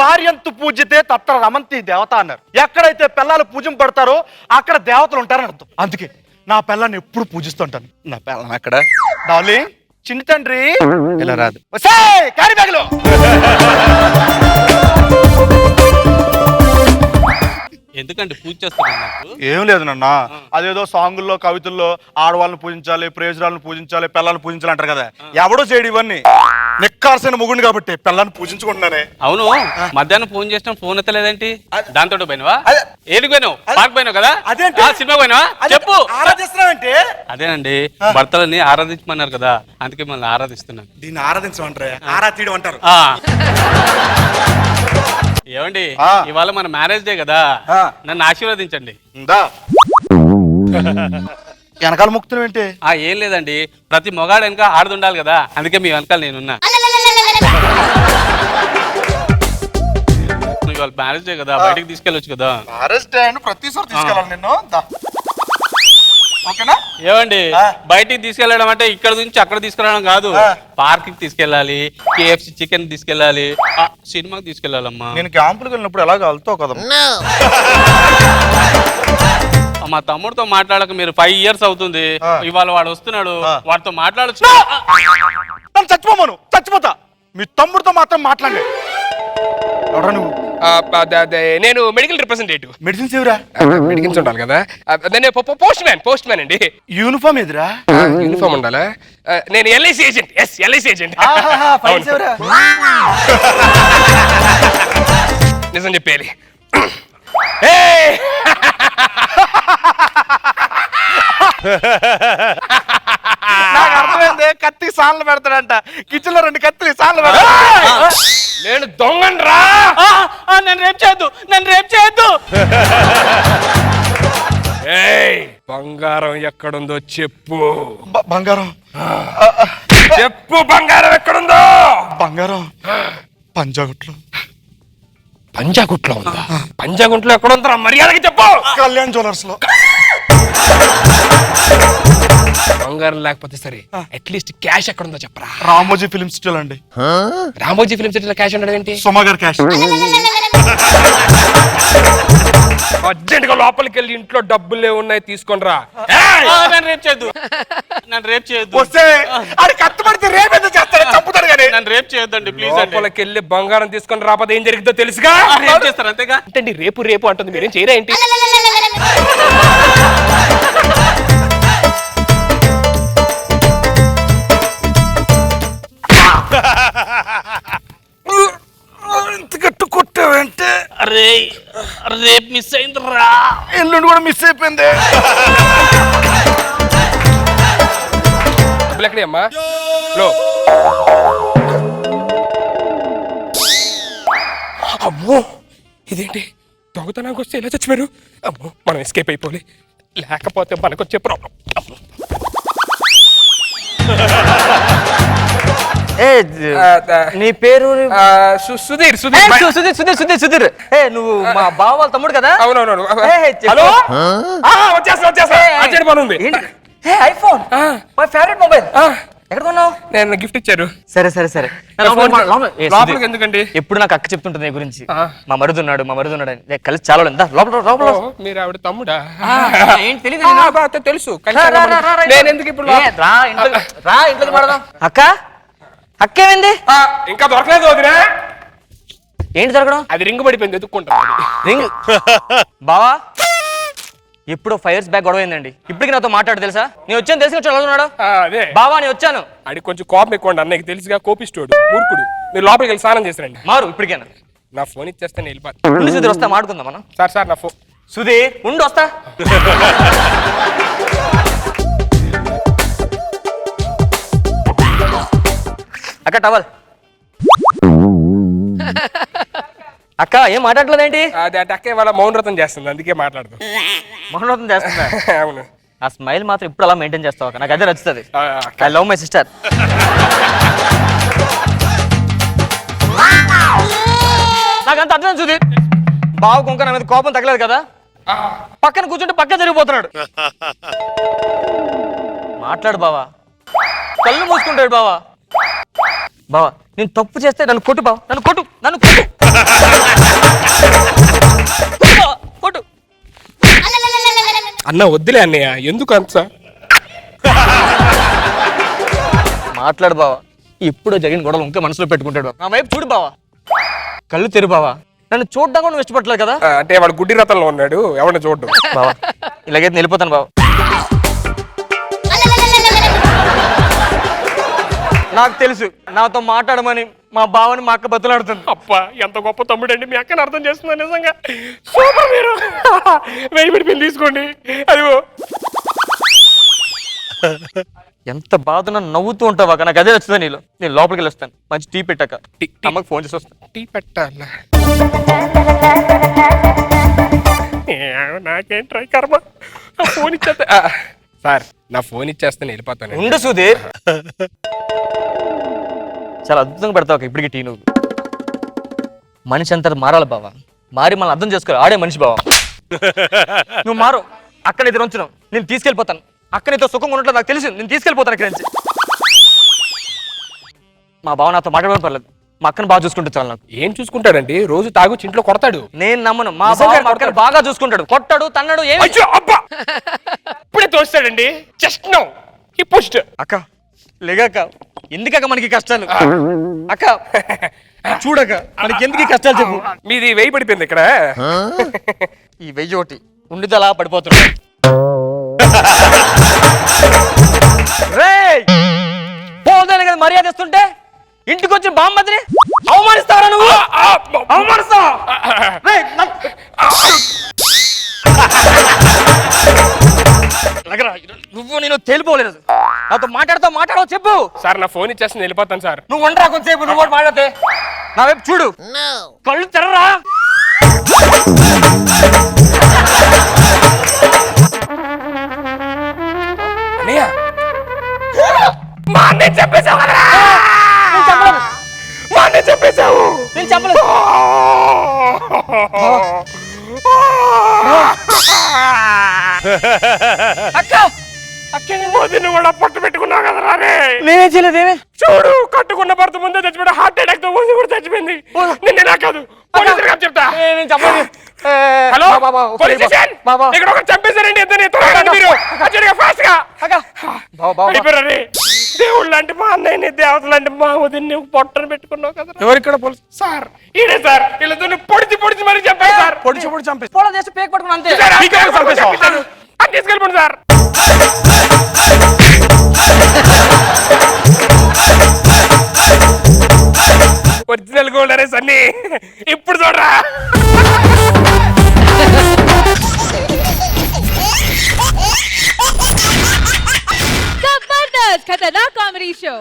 భార్యంతు పూజితే తత్ర రమంతి దేవత అన్నారు. ఎక్కడైతే పిల్లలు పూజింపడతారో అక్కడ దేవతలు ఉంటారని అర్థం. అందుకే నా పిల్లని ఎప్పుడు పూజిస్తుంటాను. నా పిల్లం ఎక్కడ డార్లింగ్, చిన్న తండ్రి ఇలా రాదు, క్యారీ బ్యాగ్లో. ఎందుకంటే పూజ చేస్తున్నారు నాకు? ఏం లేదు నాన్న, అదేదో సాంగుల్లో కవితల్లో ఆడవాళ్ళని పూజించాలి, ప్రేజరాలను పూజించాలి, పిల్లల్ని పూజించాలి అంటారు కదా. ఎవడో చేయడు ఇవన్నీ. నిక్కార్సైన మొగుడిని కాబట్టి పిల్లల్ని పూజించుకుంటున్నానే. అవును, మధ్యాహ్నం ఫోన్ చేసిన ఫోన్ ఎత్తలేదేంటి? దాంతో పోయినవా? ఏడికి పోయినావు? పార్క్ పోయినావు కదా? అదేంటి? సినిమా పోయినావా? చెప్పు. ఆరాధిస్తున్నావంటే అదేనండి, భర్తలని ఆరాధించమన్నారు కదా, అందుకే మళ్ళీ ఆరాధిస్తున్నాను. దీన్ని ఆరాధించమంటారా? ఆరా తీయడం అంటారు. ఏమండి, ఇవాళ మన మ్యారేజ్ డే కదా, నన్ను ఆశీర్వదించండి. వెనకాల ముక్తులు ఏంటి? ఏం లేదండి, ప్రతి మొగాడు వెనక ఆడది ఉండాలి కదా, అందుకే మీ వెనకాల నేనున్నా. ఇవాళ మ్యారేజ్ డే కదా, బయటకు తీసుకెళ్ళొచ్చు కదా. మ్యారేజ్ డే ప్రతిసారి తీసుకెళ్ళాలి నిన్ను. ఓకేనా? ఏమండి, బయటికి తీసుకెళ్ళడం అంటే ఇక్కడ నుంచి అక్కడ తీసుకెళ్ళడం కాదు, పార్క్ కి తీసుకెళ్ళాలి, KFC చికెన్ తీసుకెళ్ళాలి, సినిమాకి తీసుకెళ్ళాలమ్మా. నేను క్యాంపులకు వెళ్ళినప్పుడు ఎలాగ వెళ్తావు కదా. మా తమ్ముడితో మాట్లాడక మీరు 5 years అవుతుంది. ఇవాళ వాడు వస్తున్నాడు, వాడితో మాట్లాడచ్చు. నన్ను చచ్చిపోతా. మీ తమ్ముడితో మాత్రం మాట్లాడలే. ఎవరా నువ్వు? నేను మెడికల్ రిప్రజెంటేటివ్. మెడిసిన్స్ ఎవరా? మెడికల్స్ ఉండాలి కదా. పోస్ట్ మ్యాన్ అండి. యూనిఫామ్ ఎదురా? యూనిఫామ్ ఉండాలా? నేను LIC ఏజెంట్. LIC agent. నిజం చెప్పేది. నాకు అర్థమైంది, కత్తికి సాన్లు పెడతాడంట. కిచెన్ లో 2 కత్తికి సాన్లు పెడతాడు. నేను దొంగను రా. నన్ను రేప్ చేయొద్దు. బంగారం ఎక్కడుందో చెప్పు. బంగారం చెప్పు. బంగారం ఎక్కడుందో? బంగారం పంజాగుట్లో. పంజాగుట్లో ఉందా? పంజాగుంట్లో ఎక్కడ ఉందా? మర్యాదకి చెప్పు. కళ్యాణ్ జ్యువెలర్స్ లో. బంగారం లేకపోతే సరే, అట్లీస్ట్ క్యాష్ ఎక్కడ ఉందో చెప్పరా. రామోజీ ఫిలిం సిటీలో అండి. రామోజీ ఫిలిం సిటీలో క్యాష్ ఉండడం ఏంటి? సుమా గారు క్యాష్. అర్జెంట్ గా లోపలికి వెళ్ళి ఇంట్లో డబ్బులే ఉన్నాయి తీసుకొని రా. నన్ను రేప్ చేయొద్దు. వస్తే అది కట్టుబడితే రేపు ఎందుకు చేస్తాడు? చంపుతాడు కానీ. నన్ను రేప్ చేయొద్దండి ప్లీజ్. లోపలికి వెళ్ళి బంగారం తీసుకొని రాకపోతే ఏం జరిగిందో తెలుసుగా. రేప్ చేస్తారు అంతేగా. అంటే రేపు అంటుంది, మీరేం చేయరా ఏంటి? గట్టు కొట్టావంటే అరే రేపు మిస్ అయింది రా. ఎల్లుండి కూడా మిస్ అయిపోయింది. ఎక్కడే అమ్మా? అమ్మో, ఇదేంటి దొంగతనానికి వస్తే ఎలా చచ్చిపోయారు? అమ్మో, మనం ఎస్కేప్ అయిపోలే, లేకపోతే మనకొచ్చే ప్రాబ్లం. నీ పేరు? సుధీర్. సుధీర్. నువ్వు మా బావ వాళ్ళ తమ్ముడు కదా? అవునవును. చెప్పు. హలో, వచ్చేస్తా. అర్జెంట్ పని ఉంది. IPhone, my favourite mobile. ఎక్కడ కొన్నావు? నేను గిఫ్ట్ ఇచ్చారు. సరే లోపలికి ఎందుకండి? ఎప్పుడు నాకు అక్క చెప్తుంటుంది నీ గురించి. మా మరుదున్నాడు అని. కలిసి చాలా లోపల. మీరు ఆవిడ తమ్ముడా? ఏంటి తెలియదు. తెలుసు. నేను ఎందుకు ఇప్పుడు రా ఇంట్లోకి పడదాం. అక్క ఏమైంది? ఇంకా దొరకలేదు వదినా. ఏంటి దొరకడం? అది రింగ్ పడిపోయింది, ఎత్తుక్కుంటా. రింగ్ బావా, ఎప్పుడో 5 years బ్యాక్ గొడవ అయిందండి. ఇప్పటికి నాతో మాట్లాడు తెలుసా? నేను వచ్చాను తెలుసు చదువుతున్నాడు. అదే బావా, నేను వచ్చాను. అడిగి కొంచెం కోపం ఎక్కువ అన్నకి తెలుసుగా, కోపిస్తోడు, మూర్ఖుడు. మీరు లోపలికి వెళ్ళి స్నానం చేసిరండి. మారు ఇప్పటికేనా? నా ఫోన్ ఇచ్చేస్తే నేను వెళ్ళిపోతాను. సుధీర్ వస్తా, మాట్లాడుకుందాం మనం. సార్ నా ఫోన్. సుధీర్ ఉండు, వస్తా. అక్క టవల్. అక్క ఏం మాట్లాడలేదేంటి? అది అక్క వాళ్ళ మౌనవ్రతం చేస్తుంది, అందుకే మాట్లాడదు. మౌనవ్రతం చేస్తుందా? అవును. ఆ స్మైల్ మాత్రం ఇప్పుడు అలా మెయింటైన్ చేస్తావు. నాకు అదే నచ్చుతుంది. I love my sister. నాకంత అర్థం సుధీర్. బావ కుంక నా మీద కోపం తగ్గలేదు కదా, పక్కన కూర్చుంటే పక్కన జరిగిపోతున్నాడు. మాట్లాడు బావా, కళ్ళు మూసుకుంటాడు బావా. బావా నేను తప్పు చేస్తే నన్ను కొట్టు బావా, నన్ను కొట్టు. అన్న వద్దులే అన్నయ్య, ఎందుకు అంత? మాట్లాడు బావా. ఇప్పుడు జరిగిన గొడవలు ఇంకా మనసులో పెట్టుకుంటాడు బావ. నా వైపు చూడు బావా, కళ్ళు తెరు బావా. నన్ను చూడడం కూడా నువ్వు ఇష్టపడలేదు కదా. అంటే వాడు గుడ్డి రథంలో ఉన్నాడు, ఎవరిని చూడడం. బావా ఇలాగైతే వెళ్ళిపోతాను బావా. నాకు తెలుసు నాతో మాట్లాడమని మా బావని మా అక్క బతులాడుతుంది. అబ్బా ఎంత గొప్ప తమ్ముడండి, మీ అక్కని అర్థం చేస్తున్నా నిజంగా. సూపర్ మీరు. వెయ్యి పిలిపి తీసుకోండి. అదిగో ఎంత బాధ నవ్వుతూ ఉంటావా, నాకు అదే నచ్చుతుంది నీలో. నేను లోపలికి వెళ్ళొస్తాను, మంచి టీ పెట్టాక అమ్మకి ఫోన్ చేసి వస్తాను. టీ పెట్టాలా? నాకేంట్రై కర్మ. ఫోన్ ఇచ్చేస్తా సార్, నా ఫోన్ ఇచ్చేస్తాను వెళ్ళిపోతాను. ఉండు సుధీర్, చాలా అద్భుతంగా పెడతావు ఇప్పటికి టీ. నువ్వు మనిషి అంతా మారాలి బావా, మారి మనం అర్థం చేసుకోవాలి. ఆడే మనిషి బావా, నువ్వు మారు. అక్కడ ఇద్దరు ఉంచున్నావు, నేను తీసుకెళ్ళిపోతాను. అక్కడ నీతో సుఖంగా ఉన్నట్లు నాకు తెలుసు, నేను తీసుకెళ్ళిపోతాను ఇక్కడి నుంచి. మా బావ నాతో మాట్లాడడం పర్లేదు, మా అక్కను బాగా చూసుకుంటే చాలు. నాకు ఏం చూసుకుంటాడండి, రోజు తాగు ఇంట్లో కొడతాడు. నేను నమ్మను, మా బావ మా అక్కను బాగా చూసుకుంటాడు. కొట్టాడు, తన్నాడు. ఇప్పుడే తోస్తాడండి. Just no he pushed. అక్క లేగాక, ఎందుకక్క మనకి కష్టాలు? అక్క చూడక, మనకి ఎందుకు ఈ కష్టాలు చెప్పు. మీది వెయ్యి పడిపోయింది ఇక్కడ. ఈ 1000 ఒకటి ఉండితే అలా పడిపోతున్నా. పోదాని కదా మర్యాద ఇస్తుంటే ఇంటికి వచ్చిన బామ్మదిని అవమానిస్తావరా నువ్వు? అవమానిస్తావా? నువ్వు నేను తేలిపోలేదు. నాతో మాట్లాడతావు చెప్పు. సార్ నా ఫోన్ ఇచ్చేస్తుంది వెళ్ళిపోతాను సార్. నువ్వు ఉండరా కొంతసేపు, నువ్వు కూడా మాట్లాడితే. నా వైపు చూడు, కళ్ళు తెరరా. అన్నయ్య మా అన్నయ్య చెప్పేశావు కదరా. మా అన్నయ్య చెప్పేశావు. నేను చెప్పలేదు. అక్క వదిన కూడా పట్టు పెట్టుకున్నావు కదరా రే. నేనేం చేయలేదు. ఏమే చూడు, కట్టుకున్న భర్త ముందే చచ్చిపోయాడు. హార్ట్ అటాక్ తో ముందు కూడా చచ్చిపోయింది. నిన్న కాదు, పోలీసులు గారు చెప్తా. నేను చెప్పలేదు. హలో పోలీస్ స్టేషన్, ఇక్కడ ఒకరు చంపేశారండి. ఇద్దరిని త్వరగా మీరు అర్జెంట్గా ఫాస్ట్ గా. దేవుళ్ళు అంటే మా అన్నయ్యని, దేవతలు అంటే మా వదిన్ని పొట్టను పెట్టుకున్నావు కదా. ఎవరు ఇక్కడ పోలీసు సార్? ఈడే సార్. వీళ్ళతో పొడిచి మరి చంపారు సార్. పొడి చంపేసి పోలా చేసి పేక్ పట్టుకుని అంతే. అది తీసుకెళ్ళిపోండి సార్. ఒరిజినల్ గోల్డ్ అరే సన్నీ, ఇప్పుడు చూడరా. जबरदस्त खतरनाक कॉमेडी शो.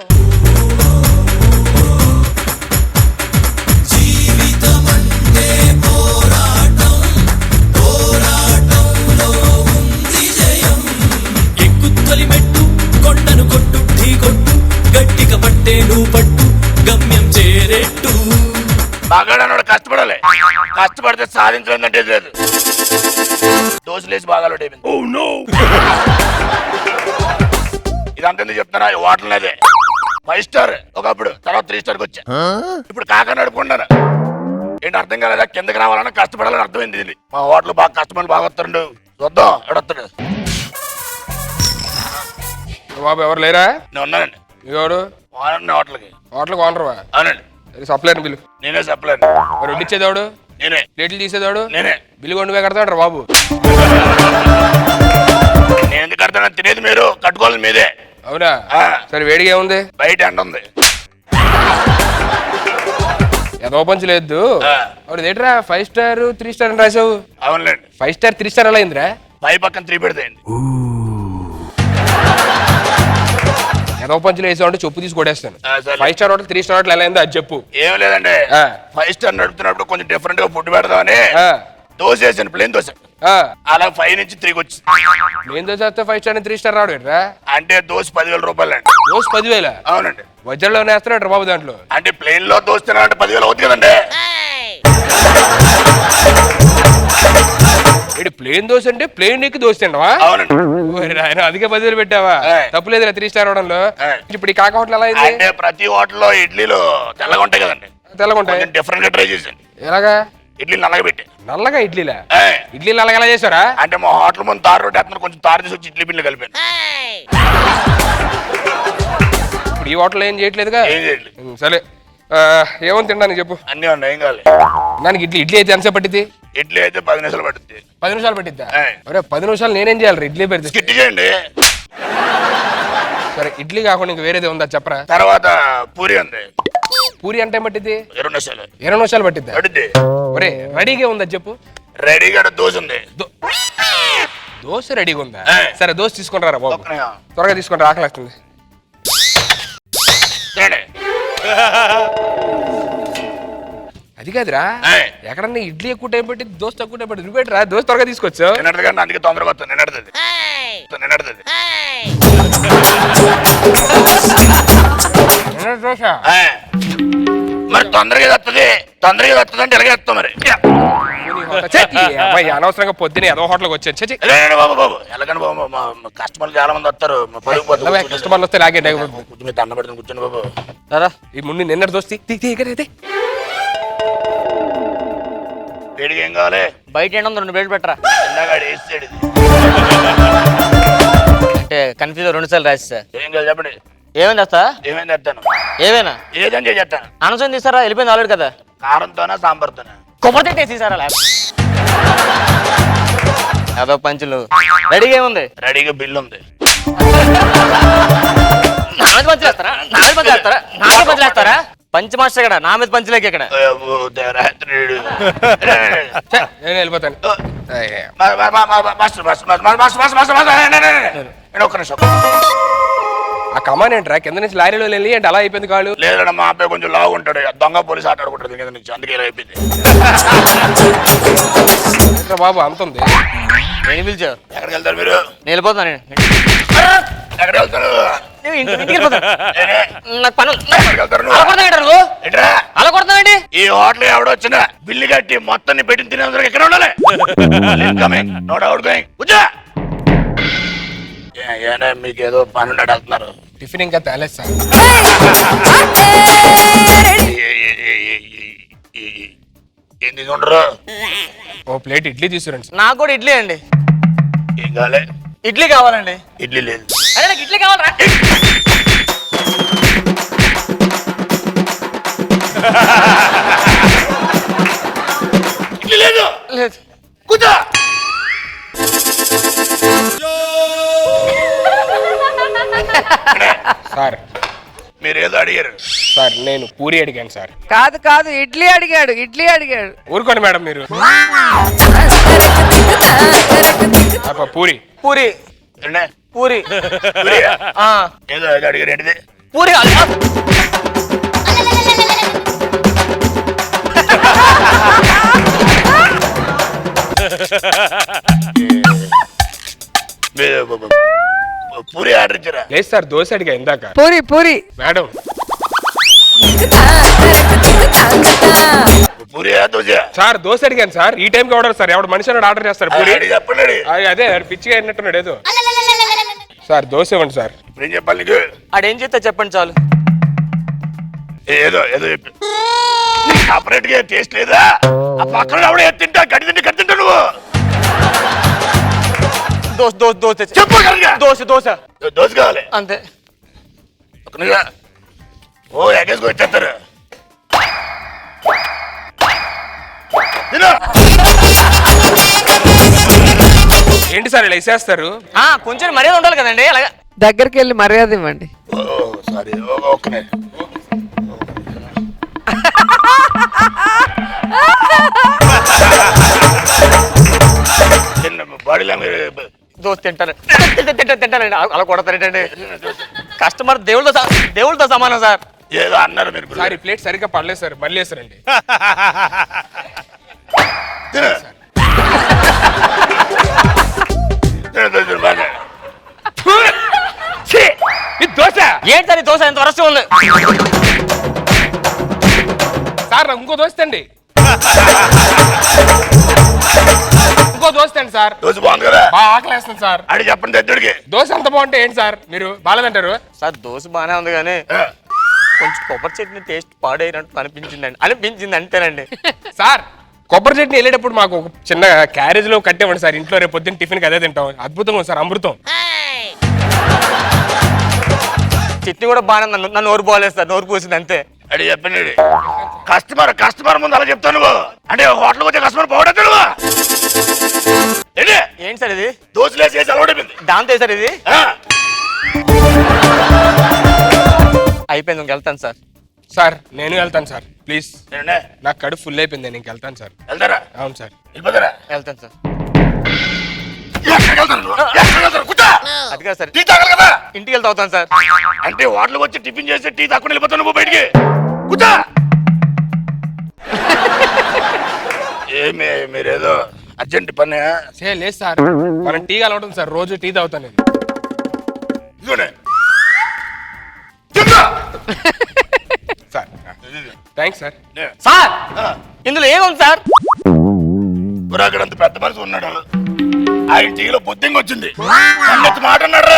ఎక్కుతొలిమెట్టు కొండను కొట్టు ఢీ కొట్టు గట్టిగా పట్టేను పట్టు గమ్యం చేరేట్టు. బాగాడు కష్టపడాలి, కష్టపడితే సాధించలేదంటే లేదు. దోశలేసి బాగా ఇదంతా ఎందుకు చెప్తానా? హోటల్ అదే 5 స్టార్ ఒకప్పుడు, తర్వాత 3 స్టార్కి వచ్చా. ఇప్పుడు కాక నడుపుకుంటాను. ఏంటి అర్థం కాలేదా? కిందకి రావాలన్నా కష్టపడాలని అర్థమైంది. ఇది మా హోటల్ బాగా కష్టపడి బాగా వస్తాడు. చూద్దాం ఎవడొస్తాడు. బాబు ఎవరు లేరా? నేను ఉన్నానండి. ఎవడు? ఓనండి హోటల్కి. హోటల్కి ఓనర్వా? అవునండి. సప్లైర్ బిల్లు నేనే చెప్పలేను. మరి వడ్డిచ్చేదాడు, నేనే. ప్లేట్లు తీసేదాడు, నేనే. బిల్లు కొండు కడతాడు బాబు. నేను ఎందుకు కడతాను? తినేది మీరు, కట్టుకోవాలి మీదే. అవునా? సరే వేడిగా ఏముంది? బయట ఎండ ఉంది. ఏదో పంచు లేదు. అవును ఏంట్రా 5 స్టార్ 3 స్టార్ అని రాసావు? అవునులేండి. 5 స్టార్ 3 స్టార్ అలా అయిందిరా? పై పక్కన 3 పెడతాయండి. ఏదో పంచులు వేసావు అంటే చెప్పు తీసి కొడేస్తాను. సరే. 5 స్టార్ హోటల్ 3 స్టార్ హోటల్ ఎలా అయిందో అది చెప్పు. ఏం లేదండి, 5 స్టార్ నడుపుతున్నప్పుడు కొంచెం డిఫరెంట్ గా ఫుడ్ పెడదామని దోశ వేసాను, ప్లేన్ దోశ. అలా 5 నుంచి 3కి వచ్చి నేను దోశ 5 స్టార్ 3 స్టార్ రావడం ఏంట్రా? అంటే దోశ 10,000 రూపాయలు అండి. దోశ 10,000? అవునండి. వజ్రలో వేస్తాడు బాబు దాంట్లో. అంటే ప్లేన్ లో దోశ తినాలంటే 10,000 అవుతుంది కదండి. ప్లేన్ దోశ అంటే ప్లేన్ ఎక్కి దోశ తిండవా? అవునండి. ఆయన అధిక 10,000 పెట్టావా? తప్పులేదు 3 స్టార్ అవడంలో. ఇప్పుడు ఈ కాక హోటల్ ఎలా అయింది? అంటే ప్రతి హోటల్లో ఇడ్లీలు తెల్లగా ఉంటాయి కదండి. తెల్లగా ఉంటాయి. డిఫరెంట్ గా ట్రై చేశాను. ఎలాగా? ఇడ్లీ నల్లగా పెట్టి నల్లగా ఇడ్లీలా? ఏయ్, ఇడ్లీ నల్లగా ఎలా చేశారా? అంటే మా హోటల్ ముందు తారు రొట్టె వేస్తున్నారు, కొంచెం తారు తీసి వచ్చి ఇడ్లీ పిండి కలిపాను. ఇప్పుడు ఈ హోటల్ ఏం చేయట్లేదుగా. ఏం చేయాలి? సరే ఏమని తినడానికి చెప్పు. అన్నీ ఉన్నాయి, ఏం కావాలి? దానికి ఇడ్లీ అయితే ఎంతసేపు పట్టిద్ది? ఇడ్లీ అయితే 10 నిమిషాలు పడుతుంది. 10 నిమిషాలు పట్టిద్దా? ఏయ్. అరే 10 నిమిషాలు నేనేం చేయాలి? ఇడ్లీ పెడితే. స్కిట్ చేయండి. సరే ఇడ్లీ కాకుండా ఇంక వేరేది ఉందా చెప్పరా? తర్వాత పూరి ఉంది, పూరి అంటే ఏం పట్టిద్ది? 20 నిమిషాలు 20 నిమిషాలు పట్టిద్దా? పడుద్ది. ఒరే రెడీగా ఉందా చెప్పు. రెడీగా దోశ ఉంది. దోశ రెడీగా ఉందా? ఏయ్. సరే దోశ తీసుకొని రారా బాబు, ఒక్క నిమిషం. త్వరగా తీసుకొని రా, ఆకలి వస్తుంది. తినండి. అది కాదురా, ఏయ్. ఎక్కడన్నా ఇడ్లీ ఎక్కువ టైం పట్టింది, దోశ తక్కువ టైం పట్టింది. నువ్వు పెట్టరా దోశ త్వరగా తీసుకొచ్చావు. నిన్నటిది కానీ అందుకే తొందరగా వస్తాను. నిన్నటిది దోశ మరి తొందరగా వస్తుంది అంటే ఎలాగే వస్తాం మరి. అబ్బాయి అనవసరంగా పొద్దునే ఏదో హోటల్కి వచ్చాను. చచ్చి లేదండి బాబు ఎలాగండి బాబు, మా కస్టమర్లు చాలా మంది వస్తారు. మా పరుగు పోతుంది. కస్టమర్లు వస్తే లాగే కూర్చొని దండ పెడుతుంది, కూర్చోండి బాబు. రారా. ఈ ముందు నిన్నటి దోశ వేడిగా ఏం కావాలి? బయట ఏంటో 2 ప్లేట్లు పెట్టరా. ఇందాక ఆడు వేసాడు ఇది. అంటే కన్ఫ్యూజ్ 2 సార్లు రాసి సార్. ఏం కావాలి చెప్పండి. ఏమైంది వస్తా? ఏమైంది చెప్తాను, ఏమైనా ఏదని చెప్తాను. అనసం తీసారా? వెళ్ళిపోయింది ఆల్రెడీ కదా. కారంతోనా సాంబార్తోనా? కొబ్బరి తీసారా? అదో పంచులు రెడీగా ఏముంది? రెడీగా బిల్లు ఉంది. నా మీద పంచులు వేస్తారా? నాకే పంచులు వేస్తారా? పంచ్ మాస్టర్ ఇక్కడ, నా మీద పంచులేక ఇక్కడ. నేను వెళ్ళిపోతాను. ఒక్క నిమిషం. ఆ కమాన్ ఏంట్రా కింద నుంచి లారీలో వెళ్ళి అంటే అలా అయిపోయింది కాళ్ళు. లేదన్నా మా అబ్బాయి కొంచెం లావు ఉంటాడు, దొంగ పోలీసు ఆట ఆడుకుంటాడు కింద నుంచి, అందుకే ఇలా అయిపోయింది. ఏంట్రా బాబు అంత ఉంది. నేను పిలిచావు. ఎక్కడికి వెళ్తారు మీరు? నేను వెళ్ళిపోతాను. ఎక్కడికి వెళ్తారు? ఇంటికి వెళ్ళిపోతాను. నాకు పని ఉంది. ఎక్కడికి వెళ్తారు అలా నువ్వు? కొడతావేంటి నువ్వు? ఏంట్రా? అలా కొడతావేంటి? ఈ హోటల్ ఎవడో వచ్చినా బిల్లు కట్టి మొత్తం పెట్టి తినేందుకు ఇక్కడ ఉండాలి. No doubt going. కూర్చో. ఏనా మీకు ఏదో పని ఉన్నాడు వెళ్తున్నారు. టిఫిన్ ఇంకా తేలేదు సార్. ఏం తీసుకుంటారు? ఓ ప్లేట్ ఇడ్లీ తీసుకురండి సార్. నాకు కూడా ఇడ్లీ అండి. ఏం కావాలి? ఇడ్లీ కావాలండి. ఇడ్లీ లేదు. అరే నాకు ఇడ్లీ కావాలరా. ఇడ్లీ లేదు. లేదు. కూర్చో. సార్ మీరు ఏదో అడిగారు. సార్ నేను పూరి అడిగాను సార్. కాదు ఇడ్లీ అడిగాడు. ఊరుకోండి మేడం మీరు. అబ్బా, పూరి పూరి ఏంటే? పూరి పూరియా? ఆ, ఏదో ఏదో అడిగారు. ఏంటిది? పూరి కాదు. మీరు పూరి ఆర్డర్ ఇచ్చారా? లేదు సార్ దోశ అడిగా ఇందాక. పూరి మేడం పూరియా దోశ? సార్ దోశ అడిగాను సార్. ఈ టైంకి ఆర్డర్ సార్. ఎవడు మనిషి అన్నాడు ఆర్డర్ చేస్తారు పూరి. చెప్పండి. అదే పిచ్చిగా అయినట్టున్నాడు ఏదో. సార్ దోశ ఇవ్వండి సార్. ఇప్పుడు ఏం చెప్పాలి నీకు? ఆడేం చేస్తే చెప్పండి చాలు. ఏదో ఏదో చెప్పి సపరేట్ గా టేస్ట్ లేదా? ఆ పక్కన ఎవడో తింటా గడి తింటా నువ్వు. దోశ చెప్పు కరెక్ట్గా. దోశ దోశ కావాలి అంతే. ఒక నిమిషం. ఓ ఎగేసుకు వచ్చేస్తారు. తిను. ఏంటి సార్ ఇలా ఇసేస్తారు? కొంచెం మర్యాద ఉండాలి కదండి. అలాగా దగ్గరికి వెళ్ళి మర్యాద ఇవ్వండి. ఓ సారీ. ఓకే. చిన్న బాడీ లాంగ్వేజ్. దోశ తింటానండి. అలా కొడతారేంటండి? కస్టమర్ దేవుళ్ళతో సమానం సార్. ఏదో అన్నారు మీరు. సార్ ఈ ప్లేట్ సరిగ్గా పడలేదు సార్. మళ్ళీ వేస్తారండి. తిను. తిను బాగా. ఇది దోశ ఏంటని దోశ ఎంత వరస్ట్ ఉంది సార్. నాకు ఇంకో దోశ అండి. ఇంకో దోశ అండి సార్. దోశ బాగుంది కదా? బాగా ఆకలేస్తుంది సార్. అడి చెప్పండి దగ్గరికి. దోశ అంత బాగుంటే ఏంటి సార్ మీరు బాలేదంటారు? సార్ దోశ బాగానే ఉంది కానీ కొంచెం కొబ్బరి చట్నీ టేస్ట్ పాడైనట్టు అనిపించింది అంతేనండి. సార్ కొబ్బరి చట్నీ వెళ్ళేటప్పుడు మాకు ఒక చిన్న క్యారేజ్ లో కట్టేవండి సార్. ఇంట్లో రేపు పొద్దున్న టిఫిన్ అదే తింటాం. అద్భుతంగా ఉంది సార్, అమృతం. చట్నీ కూడా బాగానే నన్ను నోరు పోలేదు సార్, నోరు పోసింది అంతే. అడి చెప్పండి కస్టమర్ ముందు అలా చెప్తాను నువ్వు అంటే హోటల్కి వచ్చే కస్టమర్ పోవడం నువ్వు ఏంటి సార్ ఇది? దోశలేసి వేసి అలవాటైపోయింది దాంతో సార్ ఇది అయిపోయింది, ఇంకెళ్తాను సార్. సార్ నేను వెళ్తాను సార్, ప్లీజ్. ఏంటంటే నాకు కడుపు ఫుల్ అయిపోయింది, నేను వెళ్తాను సార్. వెళ్తారా? అవును సార్. వెళ్ళిపోతారా? వెళ్తాను సార్. ఎక్కడికి వెళ్తారు నువ్వు? ఎక్కడికి వెళ్తారు? కూర్చో. అది కాదు సార్, టీ తాగాలి కదా. ఇంటికి వెళ్తా అవుతాను సార్. అంటే హోటల్కి వచ్చి టిఫిన్ చేసి టీ తాకుండా వెళ్ళిపోతావు నువ్వు బయటికి. కూర్చో. ఏమి మీరేదో అర్జెంట్ పని లేదు సార్, మనం టీ అలవాటు సార్, రోజు టీ తాగుతాను నేను. ఇదిగోనే సార్ థ్యాంక్స్ సార్. సార్ ఇందులో ఏముంది సార్? అక్కడ అంత పెద్ద మనిషి ఉన్నాడు, ఆయన టీలో బొద్దింగ్ వచ్చింది, అన్నట్టు మాట అన్నాడు.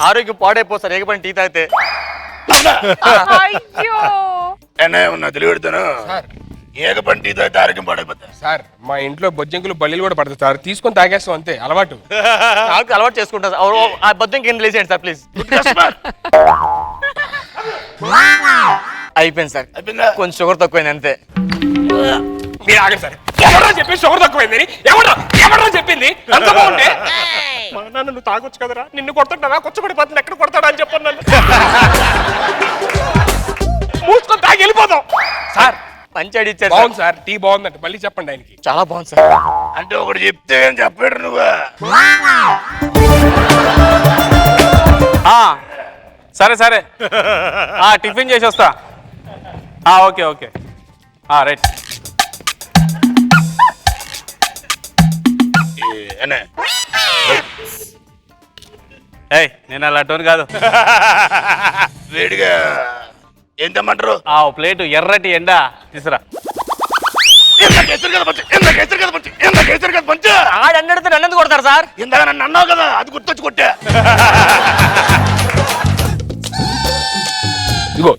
ఆరోగ్యం పాడైపో సార్ ఏకపని టీ తాగితే. అయ్యో ఉన్నా తెలియడతాను ఏకపని టీ తాగితే ఆరోగ్యం పాడైపోతా. సార్ మా ఇంట్లో బొజ్జంకులు బల్లీలు కూడా పడతాయి సార్, తీసుకొని తాగేస్తాం అంతే, అలవాటు. నాకు అలవాటు చేసుకుంటా సార్. ఆ బద్దం కింద లేసేయండి సార్ ప్లీజ్. అయిపోయింది సార్, అయిపోయిందా? కొంచెం షుగర్ తక్కువైంది అంతే. మీరు ఆగండి సార్. ఎవరో చెప్పి షుగర్ తక్కువైంది, ఎవరో చెప్పింది అంత బాగుంటే మా నాన్న నువ్వు తాగొచ్చు కదరా, నిన్ను కొడుతుంటారా, కొచ్చబడి పడుతుంది, ఎక్కడ కొడతాడా అని చెప్పాను నన్ను. మూసుకొని తాగి వెళ్ళిపోతాం సార్. మంచి ఐడియా ఇచ్చారు బాగుంది సార్, టీ బాగుందంట, మళ్ళీ చెప్పండి ఆయనకి. చాలా బాగుంది సార్. అంటే ఒకటి చెప్తే ఏం చెప్పాడు నువ్వు. సరే సరే టిఫిన్ చేసి వస్తా. Okay okay right. ఏయ్ నేను అలా టోన్ కాదు. వేడిగా ఏం తెమ్మంటారు? ప్లేటు ఎర్రటి ఎండ తీసురా. ఆడన్నడితే నన్ను కొడతారు సార్. ఇందాక నన్ను అన్నావు కదా, అది గుర్తొచ్చి కొట్టా. ఇదిగో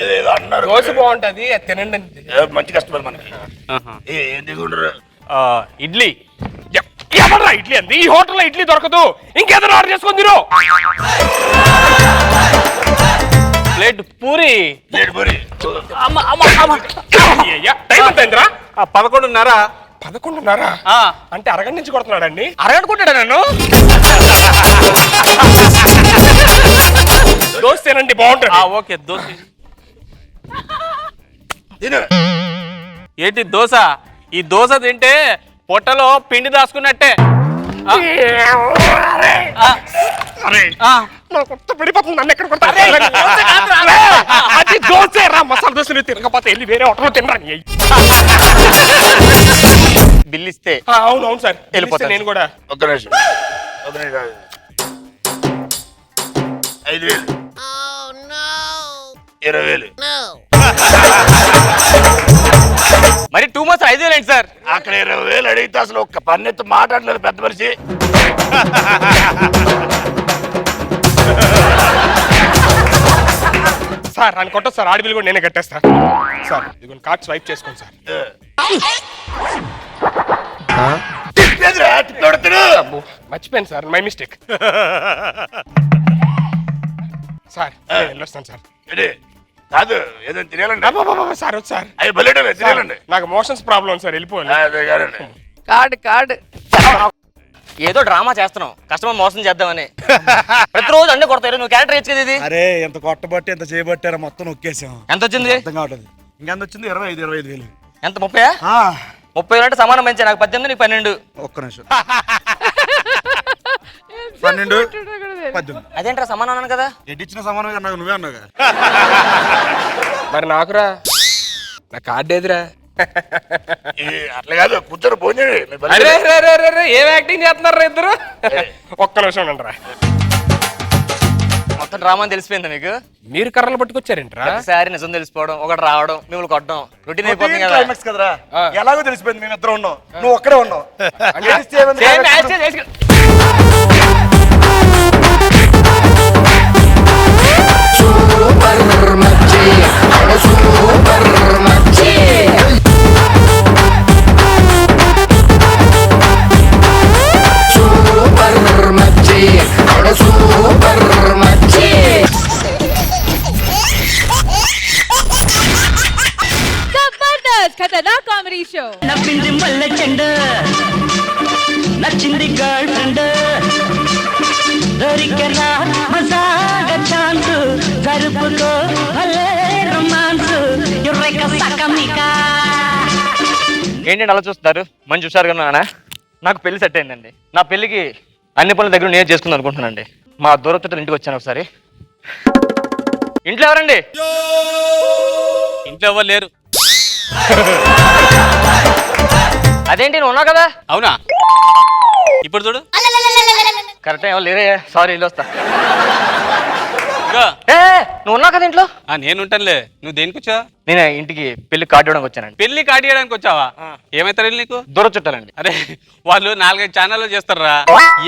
ఏదో అన్నారు, దోశ బాగుంటది, అది తినండి. మంచి కస్టమర్ మనకి. ఏం తీసుకుంటారు? ఇడ్లీ. ఎవరా ఇడ్లీ అంది? ఈ హోటల్లో ఇడ్లీ దొరకదు, ఇంకేదైనా ఆర్డర్ చేసుకొని తిను. Plate puri. Plate puri. Time ఎంత అయిందిరా? 11:30. 11:30 అంటే అరగంట నుంచి కొడుతున్నాడండి. అరగనుకుంటాడా నన్ను? దోశ తినండి బాగుంటుంది. ఓకే దోశ. తిను. ఏంటి దోశ? ఈ దోశ తింటే పొట్టలో పిండి దాచుకున్నట్టే. పడిపోతుంది, నన్ను ఎక్కడ కొడతారు? అది దోశ రా, మసాలా దోశ తిరగపోతే వెళ్ళి వేరే హోటల్లో తినరాని. బిల్ ఇస్తే అవును అవును సార్, వెళ్ళిపోతాను. నేను కూడా. ఒక్క నిమిషం 5,000 20,000. మరి 2 months 5,000 ఏంటి సార్? అక్కడ 20,000 అడిగితే అసలు ఒక్క పన్నెత్తు మాట్లాడలేదు పెద్ద మనిషి. సార్ నన్ను కొట్టదు సార్, ఆడి బిల్ కూడా నేనే కట్టేస్తా సార్. ఇదిగో కార్డ్ స్వైప్ చేసుకోండి సార్. మర్చిపోయాను సార్, మై మిస్టేక్. సార్ వెళ్ళొస్తాను సార్. కాదు ఏదో తినాలండి సార్ వచ్చి సార్. అవి బయట తినాలండి. నాకు మోషన్స్ ప్రాబ్లం సార్, వెళ్ళిపోవాలి. అదే కాదండి. కార్డ్ ఏదో డ్రామా చేస్తున్నావు, కస్టమర్ మోసం చేద్దామని. ప్రతిరోజు అన్నీ కొడతారు, నువ్వు క్యారెక్టర్ ఇచ్చు కదా ఇది. అరే ఎంత కొట్టబట్టి ఎంత చేయబట్టారా మొత్తం నొక్కేసాం. ఎంత వచ్చింది? అర్థం కావట్లేదు. ఇంకెంత వచ్చింది? 25,000. ఎంత 30? 30 అంటే సమానం పెంచే, నాకు 18 నీకు 12. ఒక్క నిమిషం. 12 18. అదేంట్రా సమానం అన్నాను కదా. ఎడ్డిచ్చిన సమానం నాకు నువ్వే అన్నావుగా. మరి నాకురా, నా కార్డు ఏదిరా? అట్లా కాదు, కూర్చొని పోనీ. అరే ఏం యాక్టింగ్ చేస్తున్నారా ఇద్దరు? ఒక్క నిమిషం ఉండరా. మొత్తం డ్రామా తెలిసిపోయిందా మీకు? మీరు కర్రలు పట్టుకొచ్చారేంట్రా? ఒకసారి నిజం తెలిసిపోవడం, ఒకటి రావడం, మిమ్మల్ని కొట్టడం రొటీన్ అయిపోతుంది కదా. క్లైమాక్స్ కదరా, ఎలాగో తెలిసిపోయింది మేమిద్దరం ఉన్నాం, నువ్వు ఒక్కడే ఉన్నావు. సూపర్ మచ్చి Khatternak Comedy Show. నవ్వింది మల్లె చెండు నచ్చింది గర్ల్ ఫ్రెండ్ దొరికనా మజాగా ఛాన్స్ జరుపుకో భలే రొమాన్స్ యుర్రెక సకమికా. ఏంటంటే అలా చూస్తున్నారు? మంచి హుషారుగా ఉన్నానా? నాకు పెళ్లి సెట్ అయిందండి. నా పెళ్లికి అన్ని పనుల దగ్గర నేను చేసుకుందాం అనుకుంటున్నానండి. మా దూరతో ఇంటికి వచ్చాను ఒకసారి. ఇంట్లో ఎవరండి? ఇంట్లో ఎవరు లేరు. అదేంటి నువ్వు ఉన్నావు కదా? అవునా? ఇప్పుడు చూడు. కరెక్ట్ ఎవరు లేరే. సారీ ఇల్లు వస్తా. ఇగో, ఏ నువ్వు ఉన్నావు కదా ఇంట్లో? నేను ఉంటానులే. నువ్వు దేనికి వచ్చావా? నేను ఇంటికి పెళ్లి కార్డు ఇవ్వడానికి వచ్చానండి. పెళ్లి కాడియడానికి వచ్చావా? ఏమైతారు నీకు? దూర చుట్టాలండి. అరే వాళ్ళు 4-5 ఛానల్లో చేస్తారా?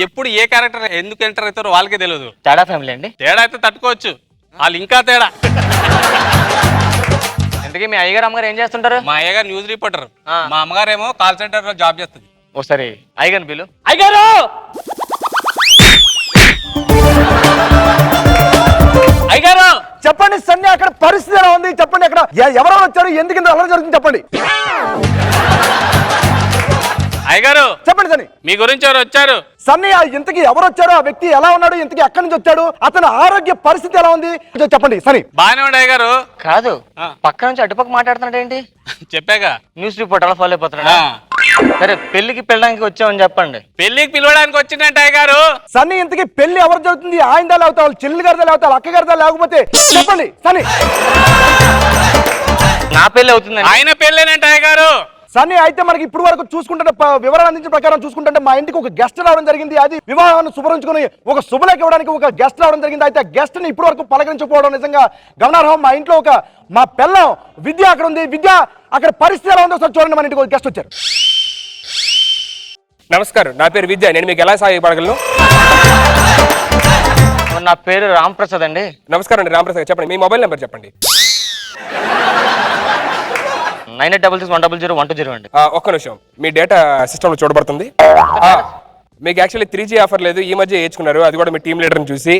ఎప్పుడు ఏ క్యారెక్టర్ ఎందుకు ఎంటర్ అవుతారో వాళ్ళకే తెలియదు. తేడా ఫ్యామిలీ అండి. తేడా అయితే తట్టుకోవచ్చు, వాళ్ళు ఇంకా తేడా. ఇంతకీ మీ అయ్యగారు అమ్మగారు ఏం చేస్తుంటారు? మా అయ్యగారు న్యూస్ రిపోర్టర్, మా అమ్మగారేమో కాల్ సెంటర్ లో జాబ్ చేస్తుంది. ఒకసారి అయ్యగారిని పిలు. అయ్యగారు అయ్యగారు చెప్పండి సన్ని, అక్కడ పరిస్థితి ఎలా ఉంది చెప్పండి. అక్కడ ఎవరెవరు వచ్చారు, ఎందుకు ఇంత అల్లరి జరుగుతుంది చెప్పండి. అయ్యగారు చెప్పండి సన్ని. మీ గురించి ఎవరు వచ్చారు? సన్ని, ఇంతకి ఎవరు వచ్చారు, ఆ వ్యక్తి ఎలా ఉన్నాడు, ఇంతకి ఎక్కడి నుంచి వచ్చాడు, అతని ఆరోగ్య పరిస్థితి ఎలా ఉంది చెప్పండి సన్ని. బాగానే ఉండే అయ్యగారు. కాదు, పక్క నుంచి అటుపక్క మాట్లాడుతున్నాడు ఏంటి? చెప్పాగా న్యూస్ రిపోర్ట్ అలా ఫాలో అయిపోతున్నాడా? సరే పెళ్లికి పెళ్ళడానికి వచ్చామని చెప్పండి. పెళ్లికి పిలవడానికి వచ్చిందంట అయ్యగారు. సన్ని, ఇంతకి పెళ్లి ఎవరు జరుగుతుంది? ఆయన లేవుతా, చెల్లి గారిదా లేవుతా, అక్క గారిదా, లేకపోతే చెప్పండి సన్ని. నా పెళ్లి అవుతుంది. ఆయన పెళ్ళేనంట అయ్యగారు. సన్ని, అయితే మనకి ఇప్పుడు వరకు చూసుకుంటే వివరాలు అందించిన ప్రకారం చూసుకుంటే మా ఇంటికి ఒక గెస్ట్ రావడం జరిగింది. అది వివాహాన్ని శుభ్రించుకుని ఒక శుభలేఖ ఇవ్వడానికి ఒక గెస్ట్ రావడం జరిగింది. అయితే గెస్ట్ ని ఇప్పటి వరకు పలకరించకపోవడం నిజంగా గమనార్హం. మా ఇంట్లో మా పిల్లం విద్య అక్కడ ఉంది. విద్య, అక్కడ పరిస్థితి ఎలా ఉందో ఒకసారి చూడండి. మన ఇంటికి ఒక గెస్ట్ వచ్చారు. నమస్కారం, నా పేరు విద్య. నేను మీకు ఎలా సహాయపడగలను? నా పేరు రాంప్రసాద్ అండి. నమస్కారం అండి రామప్రసాద్. చెప్పండి మీ మొబైల్ నెంబర్ చెప్పండి. 9866100120 అండి. ఒక్క నిమిషం, మీ డేటా సిస్టంలో చూడబడుతుంది. మీకు యాక్చువల్లీ 3G ఆఫర్ లేదు, ఈ మధ్య వేయించుకున్నారు. అది కూడా మీ టీమ్ లీడర్ని చూసి.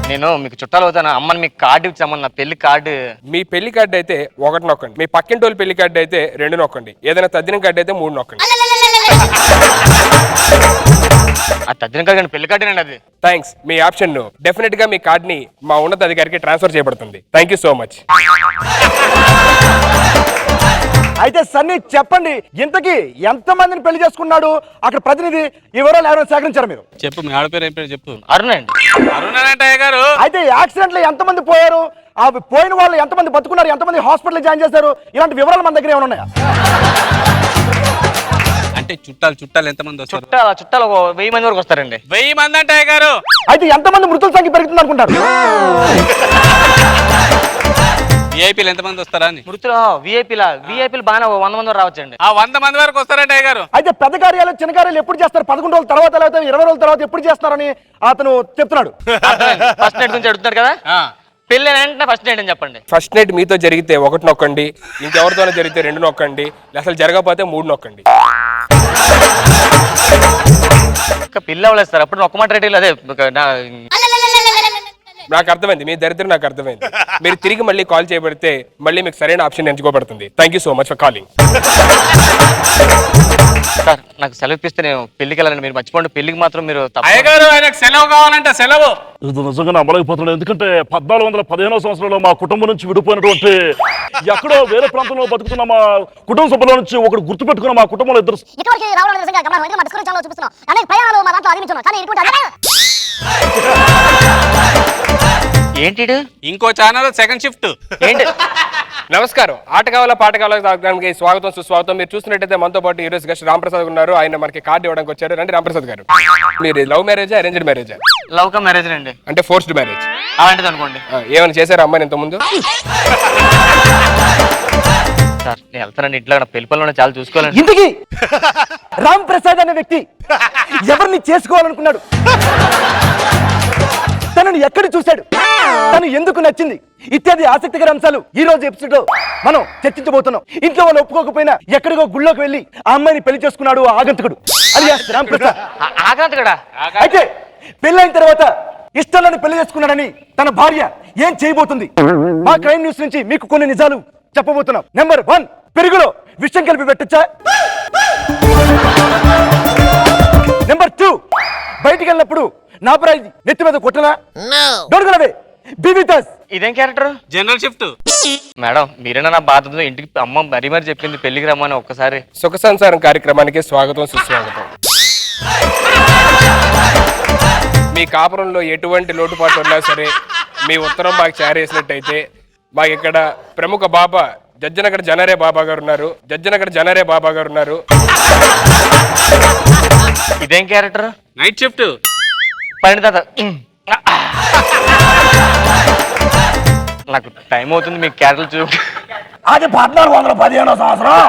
నేను మీకు చుట్టాలు అవుతాను. అమ్మని మీకు కార్డు ఇచ్చామని, నా పెళ్లి కార్డు. మీ పెళ్లి కార్డు అయితే 1 నొక్కండి, మీ పక్కింటోళ్ళ పెళ్లి కార్డు అయితే 2 నొక్కండి, ఏదైనా తద్దిన కార్డు అయితే 3 నొక్కండి. ఆ తద్దిన కార్డు పెళ్లి కార్డేనండి అది. థ్యాంక్స్. మీ ఆప్షన్ డెఫినెట్ గా మీ కార్డ్ని మా ఉన్నత అధికారికి ట్రాన్స్ఫర్ చేయబడుతుంది. Thank you so much. అయితే సన్ని చెప్పండి, ఇంతకి ఎంత మందిని పెళ్లి చేసుకున్నాడు అక్కడ ప్రతినిధి? ఈ వివరాలు ఎవరైనా సేకరించారు మీరు? చెప్పు, మీ ఆడపేరు ఏం పేరు చెప్పు. అరుణ్ అండి. అరుణానంట అయ్యగారు. అయితే యాక్సిడెంట్ లో ఎంతమంది పోయారు, ఆ పోయిన వాళ్ళు ఎంతమంది బతుకున్నారు, ఎంతమంది హాస్పిటల్ జాయిన్ చేశారు, ఇలాంటి వివరాలు మన దగ్గర ఏమైనా ఉన్నాయా? అంటే చుట్టాలు ఎంతమంది వస్తారు? చుట్టాలు 1000 మంది వరకు వస్తారండి. 1000 మంది అంట అయ్యగారు. అయితే ఎంతమంది మృతుల సంఖ్య పెరుగుతుంది అనుకుంటారు? విఐపీలు ఎంతమంది వస్తారా అని. మృతులు విఐపీలు బాగా 100 మంది వరకు రావచ్చండి. ఆ 100 మంది వరకు వస్తారంట అయ్యగారు. అయితే పెద్ద కార్యాలు చిన్న కార్యాలు ఎప్పుడు చేస్తారు? 11 రోజుల తర్వాత, లేకపోతే 20 రోజుల తర్వాత ఎప్పుడు చేస్తారని అతను చెప్తున్నాడు. ఫస్ట్ నైట్ గురించి అడుగుతున్నారు కదా. పెళ్లి అంటే ఫస్ట్ నైట్ అని చెప్పండి. ఫస్ట్ నైట్ మీతో జరిగితే 1 నొక్కండి, ఇంకెవరితోనే జరిగితే 2 నొక్కండి, అసలు జరగకపోతే 3 నొక్కండి. పిల్ల అవ్వలేదు సార్, అప్పుడు ఒక్క మాట రేట్ అదే. నాకు అర్థమైంది, మీ దరిద్రం నాకు అర్థమైంది. మీరు తిరిగి మళ్ళీ కాల్ చేయబడితే మళ్ళీ మీకు సరైన ఆప్షన్ ఎంచుకోబడుతుంది. Thank you so much for calling. Sir నాకు సెలవు ఇప్పిస్తే నేను పెళ్లికి వెళ్ళాలని మీరు మర్చిపోండి. పెళ్లికి మాత్రం మీరు అయ్యగారు ఆయనకు సెలవు కావాలంటే సెలవు. ఇది నిజంగా నమ్మలేకపోతున్నాను. ఎందుకంటే 1415వ సంవత్సరంలో మా కుటుంబం నుంచి విడిపోయినటువంటి, ఎక్కడో వేరే ప్రాంతంలో బతుకుతున్న మా కుటుంబ సభ్యుల నుంచి ఒకటి గుర్తుపెట్టుకున్న మా కుటుంబంలో ఇద్దరు ఏంటి ఇంకో ఛానల్ సెకండ్ షిఫ్ట్ ఏంటి? నమస్కారం, ఆట కావాలా పాట కావాలా స్వాగతం సుస్వాగతం. మీరు చూస్తున్నట్టయితే మనతో పాటు ఈ రోజు గెస్ట్ రామప్రసాద్ ఉన్నారు. ఆయన మనకి కార్డు ఇవ్వడానికి వచ్చారు. రండి రామప్రసాద్ గారు. మీరు లవ్ మ్యారేజా అరేంజ్డ్ మ్యారేజా? లవ్ కమ్ మ్యారేజ్ అండి. అంటే ఫోర్స్డ్ మ్యారేజ్ అలాంటిది అనుకోండి. ఏమైనా చేశారా అమ్మాయిని ఇంతకుముందు? సార్ నేను వెళ్తానండి, ఇంట్లో నా పెళ్లి పనులు చాలా చూసుకోవాలండి. ఇంతకీ రామ్ ప్రసాద్ అనే వ్యక్తి ఎవరిని చేసుకోవాలనుకున్నాడు? తనని ఎక్కడ చూశాడు? తను ఎందుకు నచ్చింది? ఇత్యాది ఆసక్తికర అంశాలు ఈ రోజు ఎపిసోడ్ లో మనం చర్చించబోతున్నాం. ఇంట్లో వాళ్ళు ఒప్పుకోకపోయినా ఎక్కడికో గుళ్ళోకి వెళ్ళి ఆ అమ్మాయిని పెళ్లి చేసుకున్నాడు ఆగంతకుడు అలియాస్ రామ్ ప్రసాద్. ఆగంతకుడా? అయితే పెళ్ళైన తర్వాత ఇష్టాలను పెళ్లి చేసుకున్నాడని తన భార్య ఏం చేయబోతుంది మా క్రైమ్ న్యూస్ నుంచి మీకు కొన్ని నిజాలు చెప్పబోతున్నాం. నెంబర్ 1, పెరుగులో విషం కలిపి పెట్టచ్చా? నెంబర్ 2, బయటికి వెళ్ళినప్పుడు నా ప్రైజ్ నెత్తి మీద కొట్టనా? దొరకలవే బీబీతాస్. ఇదేం క్యారెక్టర్? General shift. మేడం మీరేనా నా బాధతో ఇంటికి అమ్మ మరీ మరి చెప్పింది పెళ్లికి రమ్మని ఒక్కసారి. సుఖ సంసారం కార్యక్రమానికి స్వాగతం సుస్వాగతం. మీ కాపురంలో ఎటువంటి లోటుపాటు ఉన్నా సరే మీ ఉత్తరం మాకు చేరేసినట్టయితే మాకు ఇక్కడ ప్రముఖ బాబా జజ్జనగర్ జనరే బాబా గారు ఉన్నారు. ఇదేం క్యారెక్టర్? Night shift. పరిణిత. నాకు టైం అవుతుంది మీ క్యారెక్టర్ చూ. అది 1415వ సంవత్సరం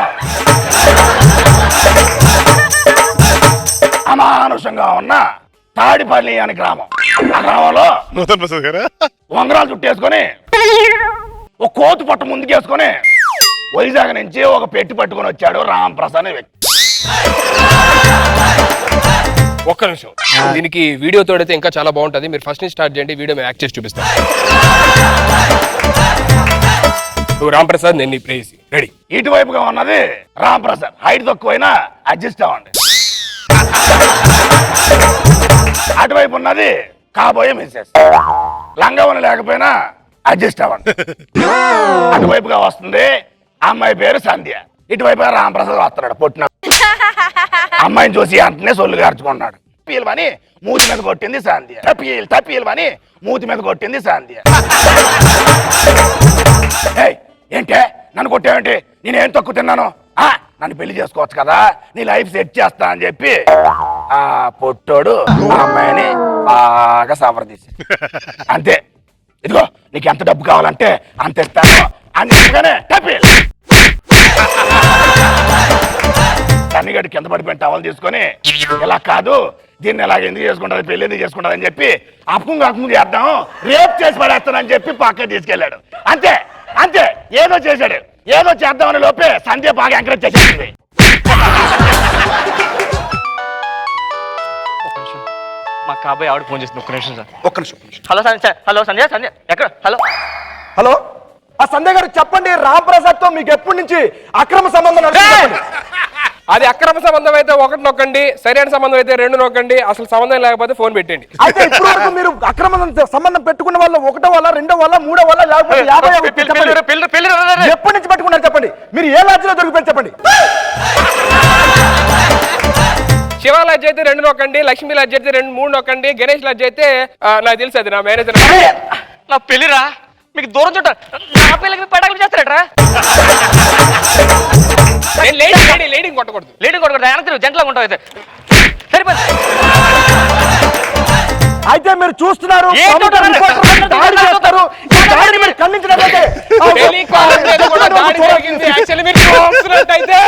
అమానుషంగా ఉన్న తాడిపల్లి అని గ్రామం. ఆ గ్రామంలో ఉంగరాలు చుట్టేసుకొని ఒక కోతు పట్టు ముందుకేసుకొని వైజాగ్ నుంచి ఒక పెట్టి పట్టుకొని వచ్చాడు రాంప్రసాద్ అనే వ్యక్తి. ఒక్క నిమిషం, దీనికి వీడియో తోడైతే ఇంకా చాలా బాగుంటుంది. మీరు ఫస్ట్ నుంచి స్టార్ట్ చేయండి, వీడియో మేము యాక్ట్ చేసి చూపిస్తాం. నువ్వు రాంప్రసాద్, నేను నీ ప్రేయసి. రెడీ? ఇటువైపుగా ఉన్నది రాంప్రసాద్, హైట్ తక్కువైనా అడ్జస్ట్ అవ్వండి. అటువైపు ఉన్నది కాబోయే మిస్సెస్, లంగవని లేకపోయినా అడ్జస్ట్ అవ్వండి. అటువైపుగా వస్తుంది అమ్మాయి పేరు సంధ్య, ఇటువైపు రాంప్రసాద్ వస్తున్నాడు పొట్టిన. అమ్మాయిని చూసి అంటనే సొల్లు గార్చుకున్నాడు. పీలవని మూతి మీద కొట్టింది సంధ్య. తప్పీలవని మూతి మీద కొట్టింది సంధ్య. ఏంటే నన్ను కొట్టావేంటి? నేనేం తక్కువ తిన్నాను? నన్ను పెళ్లి చేసుకోవచ్చు కదా, నీ లైఫ్ సెట్ చేస్తా అని చెప్పి ఆ పొట్టోడు ఆ అమ్మాయిని బాగా సవరదీసి, అంతే ఇదిగో నీకు ఎంత డబ్బు కావాలంటే అంత ఇస్తాను అని చెప్పగానే టపీల్ కన్నిగడ్డి కింద పడిపోయిన టవల్ తీసుకొని, ఇలా కాదు దీన్ని ఎలాగ ఎందుకు చేసుకుంటారు, పెళ్లి ఎందుకు చేసుకుంటారు అని చెప్పి అప్పుకు చేద్దాం, రేప్ చేసి పడేస్తానని చెప్పి పక్క తీసుకెళ్ళాడు. అంతే అంతే, ఏదో చేశాడు. ఏదో చేద్దామని లోపే సంధ్య బాగా ఎంకరేజ్ చేసేసింది. మా కాబోయే ఆవిడ ఫోన్ చేసింది. ఒక్క నిమిషం సార్. ఒక్క నిమిషం. హలో సంధ్య. హలో సంధ్య. సంధ్య ఎక్కడ? హలో హలో, ఆ సంధ్య గారు చెప్పండి, రాంప్రసాద్ తో మీకు ఎప్పటి నుంచి అక్రమ సంబంధం నడుస్తుంది? అది అక్రమ సంబంధం అయితే 1 నొక్కండి, సరైన సంబంధం అయితే 2 నొక్కండి, అసలు సంబంధం లేకపోతే ఫోన్ పెట్టండి. అయితే ఇప్పుడు వరకు మీరు అక్రమ సంబంధం పెట్టుకున్న వాళ్ళ 1వ వాళ్ళ 2వ వాళ్ళ 3వ వాళ్ళ లేకపోతే 50 ఎప్పటి నుంచి పెట్టుకున్నారు చెప్పండి? మీరు ఏ లాడ్జిలో దొరికిపోయి చెప్పండి. శివ లాడ్జ్ అయితే 2 నొక్కండి, లక్ష్మీ లాడ్జ్ అయితే 3 నొక్కండి, గణేష్ లాడ్జ్ అయితే నాకు తెలుసు అది నా మేనేజర్. నా పెళ్లిరా మీకు దూరం చుట్ట, నా పెళ్ళికి పటాకులు చేస్తారట్రా? లేడీని కొట్టకూడదు. లేడీ కొట్టకూడదు, ఆయన జంటలా ఉంటావు అయితే సరిపోతుంది. అయితే మీరు చూస్తున్నారు దాడి చేస్తారు, ఈ దాడిని మీరు ఖండించినట్లయితే అయితే